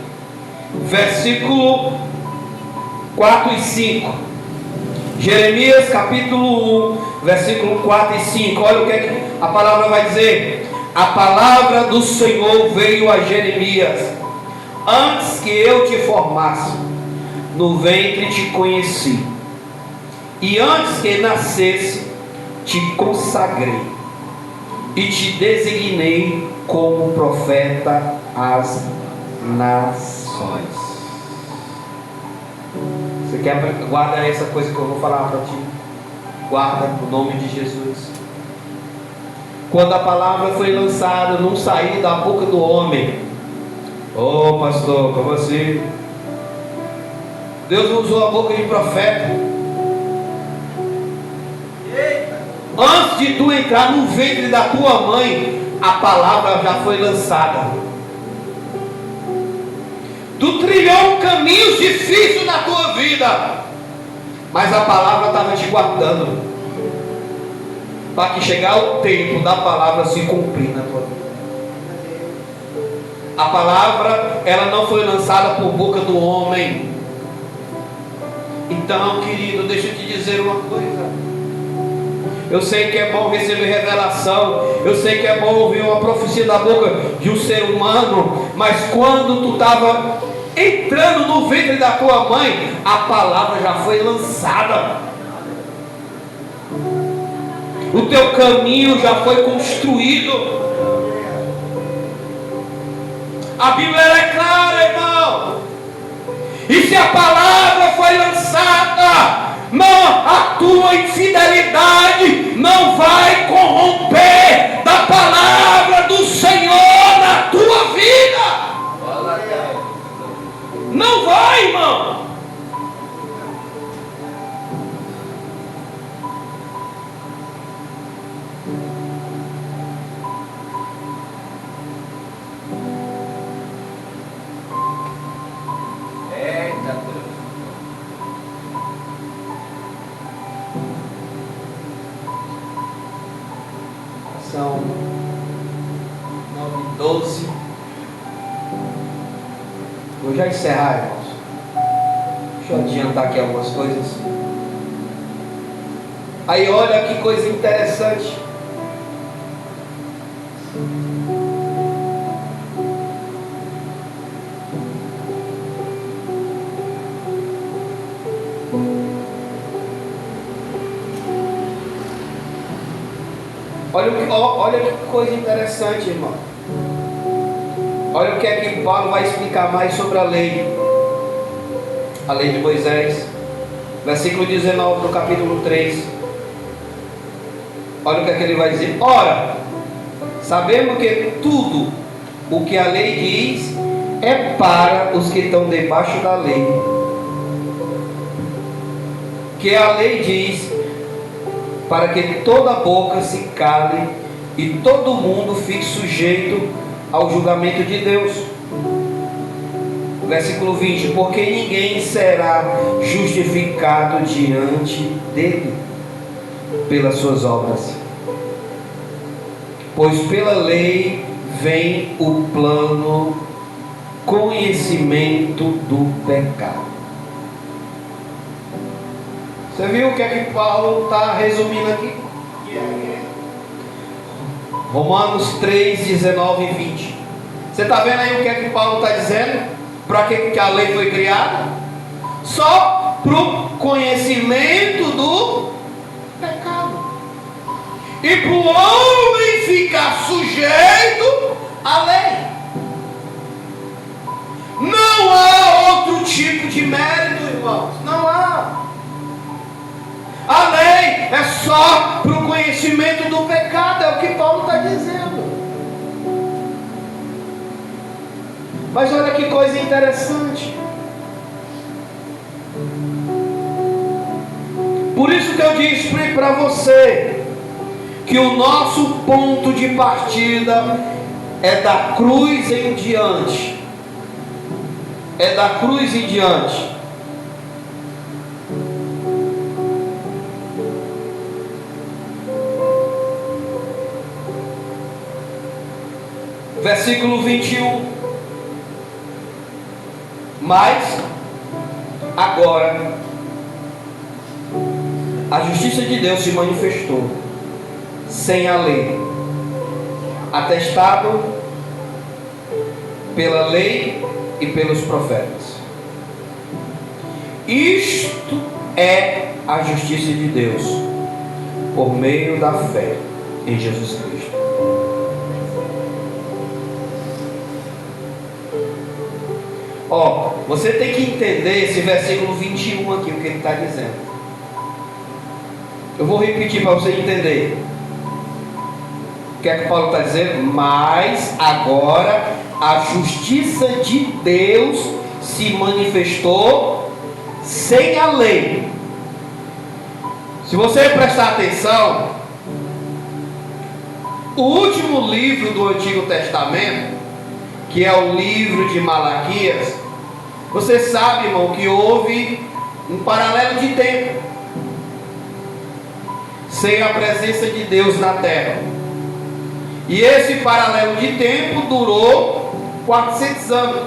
versículo 4 e 5. Jeremias capítulo 1, versículo 4 e 5. Olha o que a palavra vai dizer. A palavra do Senhor veio a Jeremias: antes que eu te formasse, no ventre te conheci, e antes que nascesse, te consagrei, e te designei como profeta às nações. Você quer? Guarda essa coisa que eu vou falar para ti. Guarda o nome de Jesus. Quando a palavra foi lançada, não saiu da boca do homem. Oh, pastor, como assim? Deus usou a boca de profeta. Antes de tu entrar no ventre da tua mãe, a palavra já foi lançada. Tu trilhou caminhos difíceis na tua vida, mas a palavra estava te guardando, para que chegar o tempo da palavra se cumprir na tua vida. A palavra, ela não foi lançada por boca do homem. Então, querido, deixa eu te dizer uma coisa. Eu sei que é bom receber revelação, eu sei que é bom ouvir uma profecia da boca de um ser humano, mas quando tu estava entrando no ventre da tua mãe, a palavra já foi lançada. O teu caminho já foi construído. A Bíblia é clara, irmão. E se a palavra foi lançada, não, a tua infidelidade não vai corromper da palavra do Senhor na tua vida. Não vai, irmão. São 9h12. Vou já encerrar, irmãos. Deixa eu adiantar aqui algumas coisas. Aí olha que coisa interessante. Olha que coisa interessante, irmão. Olha o que é que Paulo vai explicar mais sobre a lei de Moisés. Versículo 19 do capítulo 3. Olha o que é que ele vai dizer. Ora, sabemos que tudo o que a lei diz é para os que estão debaixo da lei. Que a lei diz para que toda boca se cale e todo mundo fique sujeito ao julgamento de Deus. Versículo 20. Porque ninguém será justificado diante dele pelas suas obras, pois pela lei vem o plano conhecimento do pecado. Você viu o que é que Paulo está resumindo aqui? Romanos 3, 19 e 20. Você está vendo aí o que é que Paulo está dizendo? Para que a lei foi criada? Só para o conhecimento do pecado. E para o homem ficar sujeito à lei. Não há outro tipo de mérito, irmãos. Não há. A lei é só para o conhecimento do pecado. É o que Paulo está dizendo. Mas olha que coisa interessante. Por isso que eu disse para você que o nosso ponto de partida é da cruz em diante. É da cruz em diante. Versículo 21. Mas agora a justiça de Deus se manifestou sem a lei, atestado pela lei e pelos profetas. Isto é a justiça de Deus por meio da fé em Jesus Cristo. Você tem que entender esse versículo 21 aqui, o que ele está dizendo. Eu vou repetir para você entender. O que é que Paulo está dizendo? Mas agora a justiça de Deus se manifestou sem a lei. Se você prestar atenção, o último livro do Antigo Testamento, que é o livro de Malaquias, você sabe, irmão, que houve um paralelo de tempo sem a presença de Deus na terra. E esse paralelo de tempo durou 400 anos.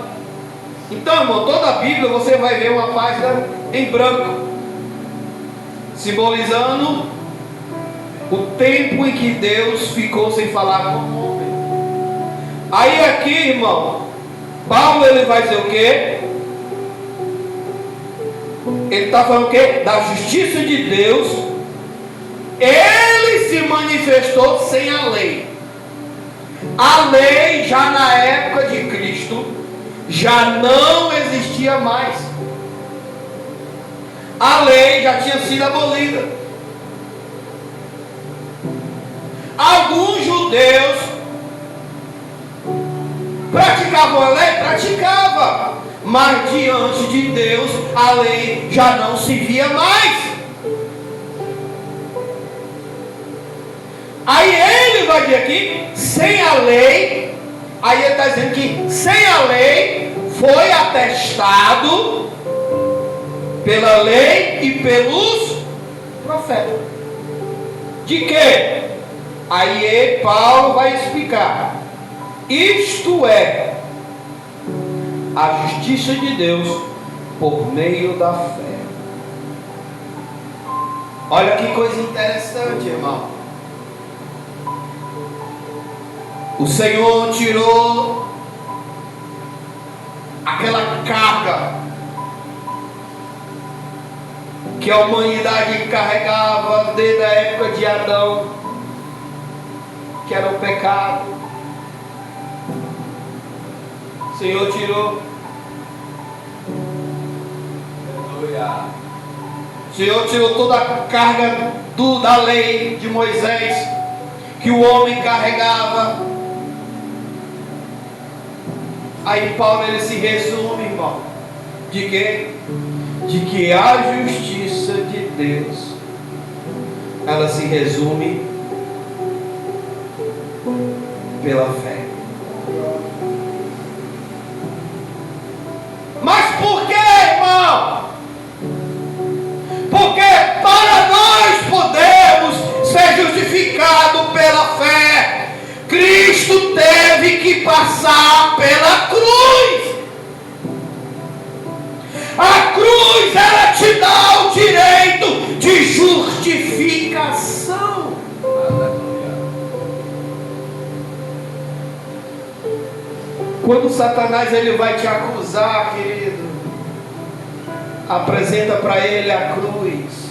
Então, irmão, toda a Bíblia você vai ver uma página em branco, simbolizando o tempo em que Deus ficou sem falar com o homem. Aí aqui, irmão, Paulo ele vai dizer o quê? Ele está falando o quê? Da justiça de Deus. Ele se manifestou sem a lei. A lei já na época de Cristo já não existia mais. A lei já tinha sido abolida. Alguns judeus praticavam a lei? Praticava. Mas diante de Deus a lei já não se via mais. Aí ele vai dizer aqui, sem a lei. Aí ele está dizendo que sem a lei foi atestado pela lei e pelos profetas. De quê? Aí Paulo vai explicar. Isto é a justiça de Deus por meio da fé. Olha que coisa interessante, irmão. O Senhor tirou aquela carga que a humanidade carregava desde a época de Adão, que era o pecado. O Senhor tirou. Aleluia. O Senhor tirou toda a carga da lei de Moisés, que o homem carregava. Aí Paulo ele se resume, irmão, de quê? De que a justiça de Deus, ela se resume pela fé. Mas por que, irmão? Porque para nós podermos ser justificados pela fé, Cristo teve que passar pela cruz. A cruz, ela te dá o direito de justificação. Quando Satanás ele vai te acusar, querido, apresenta para ele a cruz.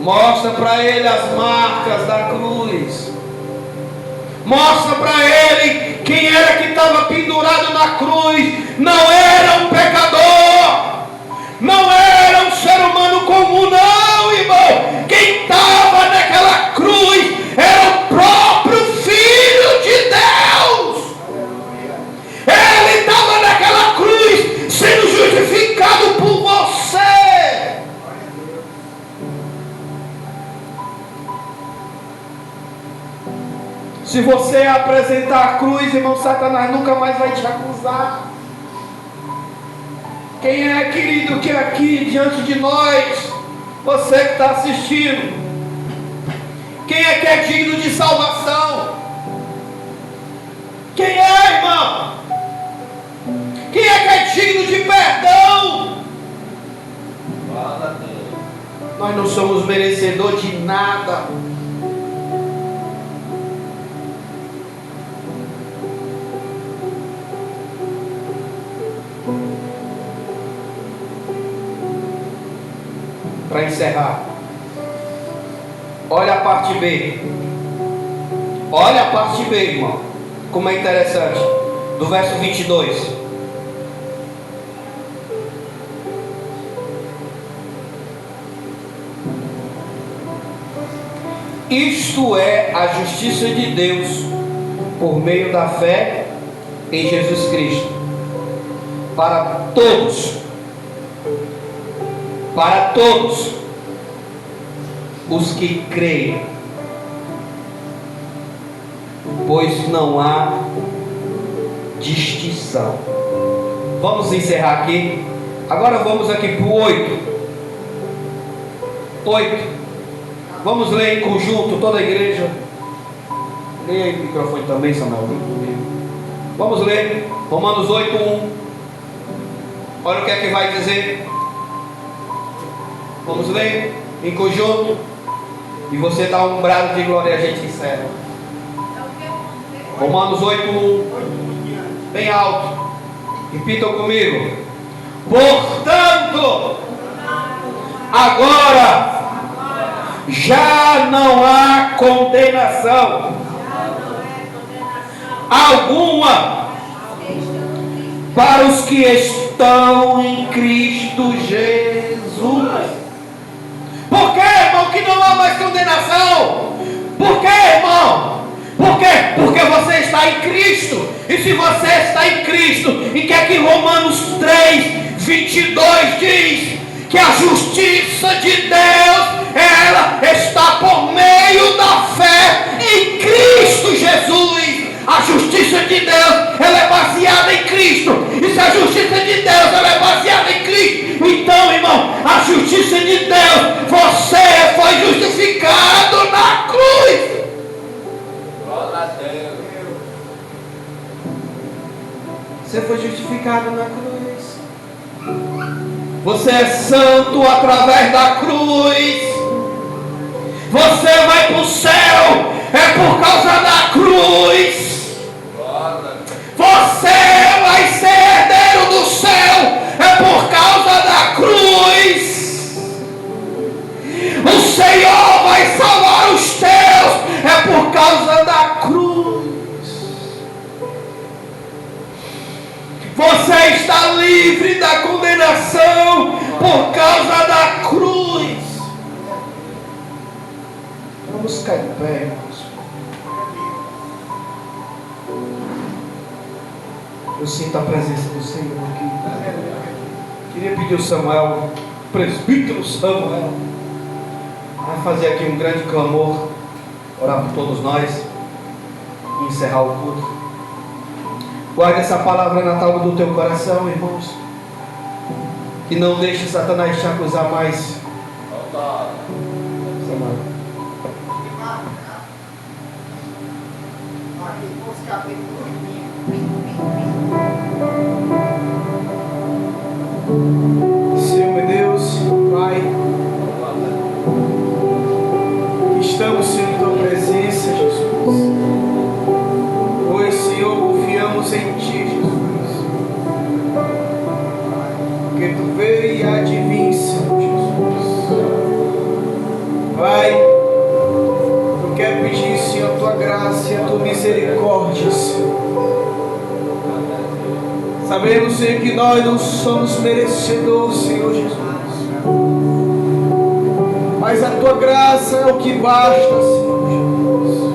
Mostra para ele as marcas da cruz. Mostra para ele quem era que estava pendurado na cruz. Não era um pecador, não era um ser humano comum, não, irmão. Quem estava naquela cruz era o próprio Filho de Deus. Ele estava naquela cruz sendo justificado por você. Se você apresentar a cruz, irmão, Satanás nunca mais vai te acusar. Quem é, querido, que aqui diante de nós, você que está assistindo, quem é que é digno de salvação? Quem é, irmão? Quem é que é digno de perdão? Nós não somos merecedores de nada. Para encerrar, olha a parte B. Olha a parte B, irmão. Como é interessante. Do verso 22. Isto é a justiça de Deus por meio da fé em Jesus Cristo, para todos os que creem, pois não há distinção. Vamos encerrar aqui. Agora vamos aqui para o 8. Vamos ler em conjunto, toda a igreja. Leia aí o microfone também, Samuel. Vamos ler Romanos 8:1. Olha o que é que vai dizer. Vamos ler em conjunto. E você dá um brado de glória e a gente encerra. Romanos 8:1. Bem alto. Repitam comigo. Portanto, agora já não há condenação alguma para os que estão em Cristo Jesus. Por que, irmão, que não há mais condenação? Por que, irmão? Por quê? Porque você está em Cristo. E se você está em Cristo, e que aqui Romanos 3:22 diz que a justiça de Deus, ela está por meio da fé em Cristo Jesus. A justiça de Deus, ela é baseada em Cristo. E se a justiça de Deus, ela é baseada em Cristo, então, irmão, a justiça de Deus, você foi justificado na cruz. Glória a Deus. Você foi justificado na cruz. Você é santo através da cruz. Você vai para o céu, é por causa da cruz. Você vai ser herdeiro do céu, é por causa da cruz. O Senhor vai salvar os teus, é por causa da cruz. Você está livre da condenação por causa da cruz. Vamos cair em pé, irmãos. Eu sinto a presença do Senhor aqui. Queria pedir o Samuel, o presbítero Samuel, vai fazer aqui um grande clamor, orar por todos nós e encerrar o culto. Guarde essa palavra na tábua do teu coração, irmãos. E não deixe Satanás te acusar mais. Samuel. Senhor meu Deus, Pai, estamos Senhor em tua presença, Jesus. Pois, Senhor, confiamos em Ti, Jesus. Porque Tu veio e há de vir, Senhor Jesus. Pai, eu quero pedir, Senhor, a Tua graça e a Tua misericórdia, Senhor. Sabemos, Senhor, que nós não somos merecedores, Senhor Jesus. Mas a Tua graça é o que basta, Senhor Jesus.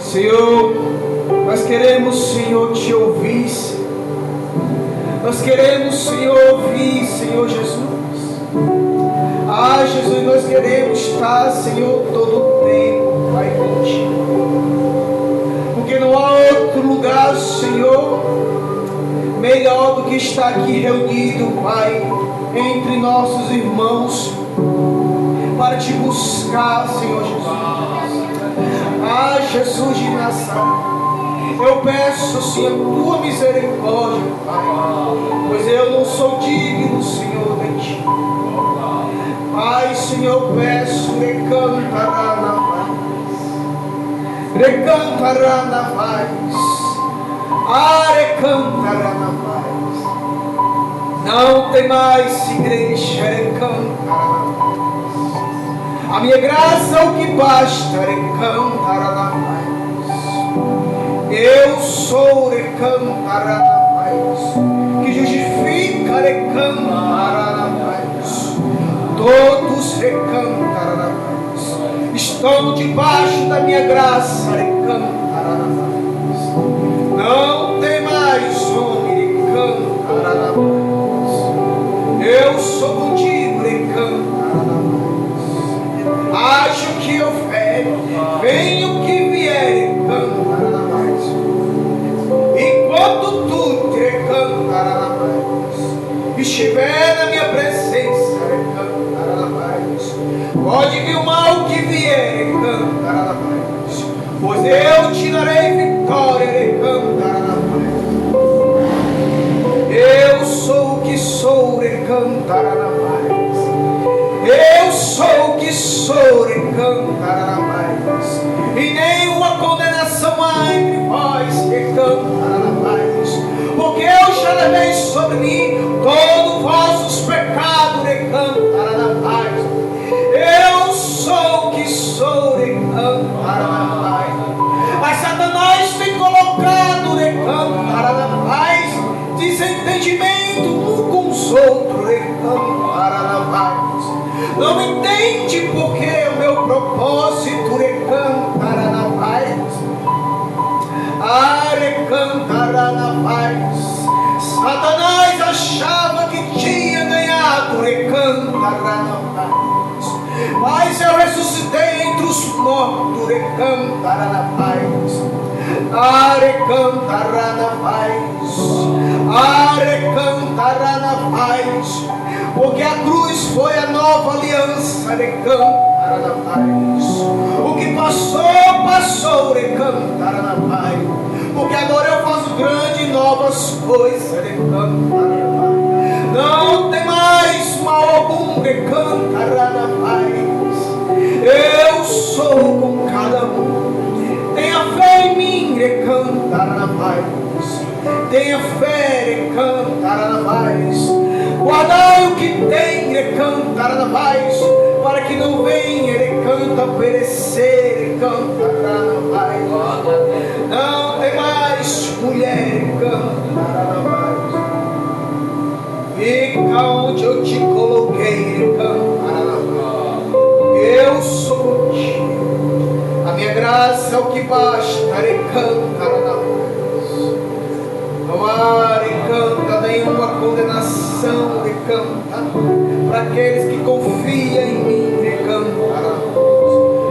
Senhor, nós queremos, Senhor, Te ouvir, Senhor. Nós queremos, Senhor, ouvir, Senhor Jesus. Ah, Jesus, nós queremos estar, Senhor, todo o tempo, Pai, contigo. Porque não há outro lugar, Senhor, melhor do que estar aqui reunido, Pai, entre nossos irmãos, para Te buscar, Senhor Jesus. Ah, Jesus de Nazaré, eu peço, Senhor, Tua misericórdia, Pai, pois eu não sou digno, Senhor, de Ti. Pai, Senhor, peço, recantará na paz, arecantará na paz. Não tem mais igreja, arecantará na paz. A minha graça é o que basta, arecantará na paz. Eu sou arecantará na paz, que justifica, arecantará na paz. Todos recantará na paz. Estão debaixo da minha graça, recantará na paz. Não tem mais homem, recantará na paz. Eu sou contigo, recantará na paz. Acho que eu venho o que vier, recantará na paz. Enquanto tu te recantará na paz, estiver na minha presença, recantará na paz. Pode vir o mal que vier, recantará na paz, pois eu te darei vitória, recantará na paz. Eu sou o que sou, recantará na paz. Eu sou o que sou, recantará na paz. E nenhuma condenação há entre vós, recantará na paz. Porque eu já levei sobre mim todos os vossos pecados, recantará na paz. Eu sou o que sou, recantará na paz. Mas Satanás tem colocado, recantará na paz, desentendimento um com os outros, recantará na paz. Não entende porque o meu propósito, recantará na paz. Ah, recantará na paz. Satanás achava que tinha ganhado, recantará na paz. Mas eu ressuscitei entre os mortos, recantará na paz. Ah, recantará na paz. Ah, recantará na paz. Porque a cruz foi a nova aliança, recantará na paz. O que passou, passou, recantará na paz. Porque agora eu faço grandes e novas coisas, recantará na paz. Não tem mais mal algum, recantará na paz. Eu sou com cada um. Tenha fé em mim, recantará na paz. Tenha fé, recantará na paz. Guardai o que tem, recantará na paz, para que não venha, recanta perecer, recantará na paz. Não tem mais mulher, recantará na paz. Fica aonde eu te coloquei, eu sou contigo. A minha graça é o que basta, não há nenhuma condenação, para aqueles que confiam em mim,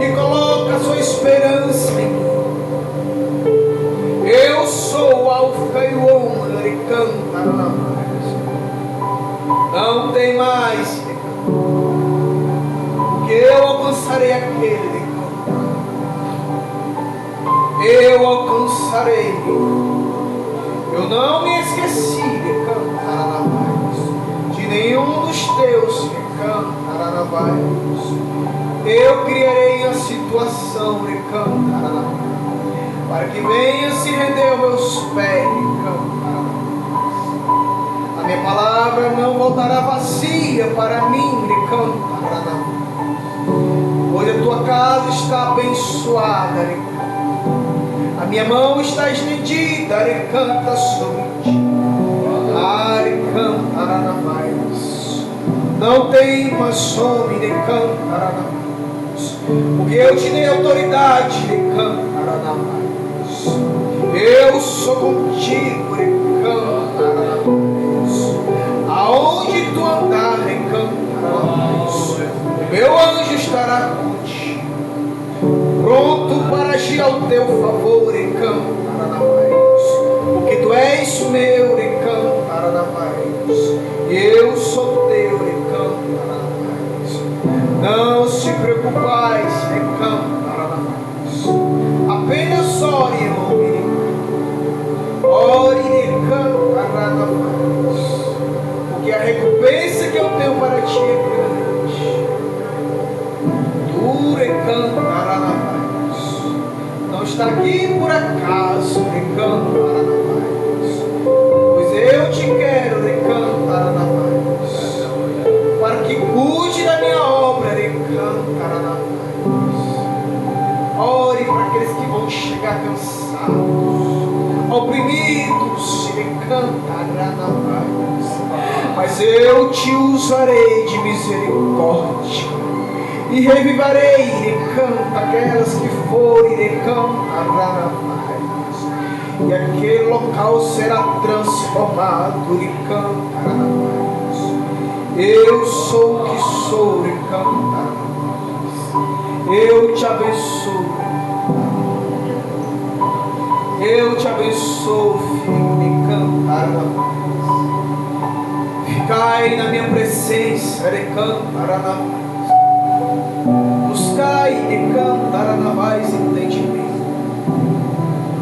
e colocam a sua esperança em mim. Eu sou o Alfa e o Ômega, não tem mais, que eu alcançarei aquele, eu alcançarei. Eu não me esqueci de nenhum dos teus, eu criarei a situação, para que venha se render aos meus pés. A minha palavra não voltará vazia para mim, pois a tua casa está abençoada. A minha mão está estendida, canta sobre ti. Não tem mais fome, porque eu te dei autoridade, eu sou contigo, aonde tu andar, meu anjo estará contigo, pronto para agir ao teu favor, porque tu és meu, eu sou teu, não se preocupais, apenas ore, porque a recompensa que eu tenho para ti é grande. Não está aqui por acaso, pois eu te quero, para que cuide da minha obra, ore para aqueles que vão chegar cansados, oprimidos, mas eu te usarei de misericórdia e revivarei, aquelas que forem, e aquele local será transformado, eu sou o que sou, eu te abençoo, filho, ficai na minha presença, buscai entendimento,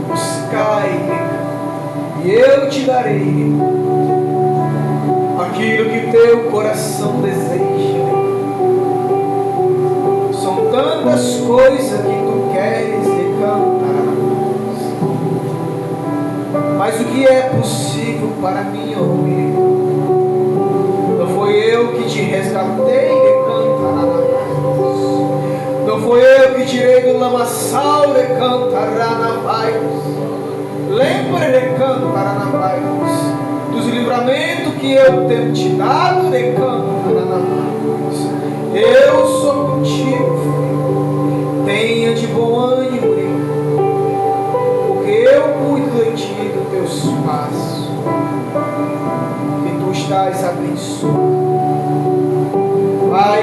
buscai, e eu te darei aquilo que teu coração deseja. São tantas coisas que tu queres, mas o que é possível para mim, não foi eu que te resgatei, não foi eu que tirei do lamaçal, lembra, dos livramentos que eu tenho te dado, eu sou contigo, filho. Tenha de bom ânimo, porque eu cuido de ti, dos teus passos, e tu estás abençoado. Pai,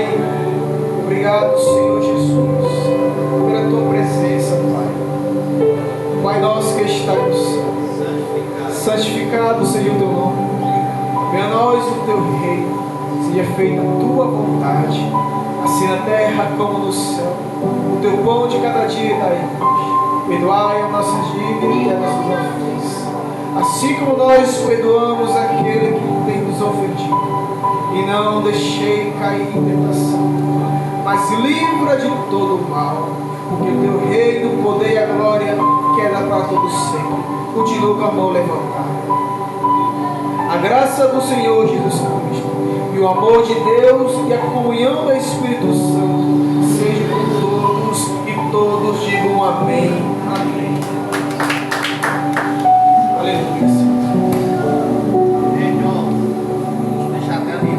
obrigado, Senhor Jesus, pela tua presença, Pai. Pai nosso que está no céu, santificado seja o teu nome. Venha a nós o teu reino, seja feita a tua vontade, assim na terra como no céu. O teu pão de cada dia dai-nos. Perdoai as nossas dívidas e as nossas ofensas, assim como nós perdoamos aquele que tem nos ofendido. E não deixei cair em tentação, mas livra de todo o mal, porque o teu reino, o poder e a glória queda para todo sempre. Continua com a mão levantada. A graça do Senhor Jesus Cristo e o amor de Deus e a comunhão do Espírito Santo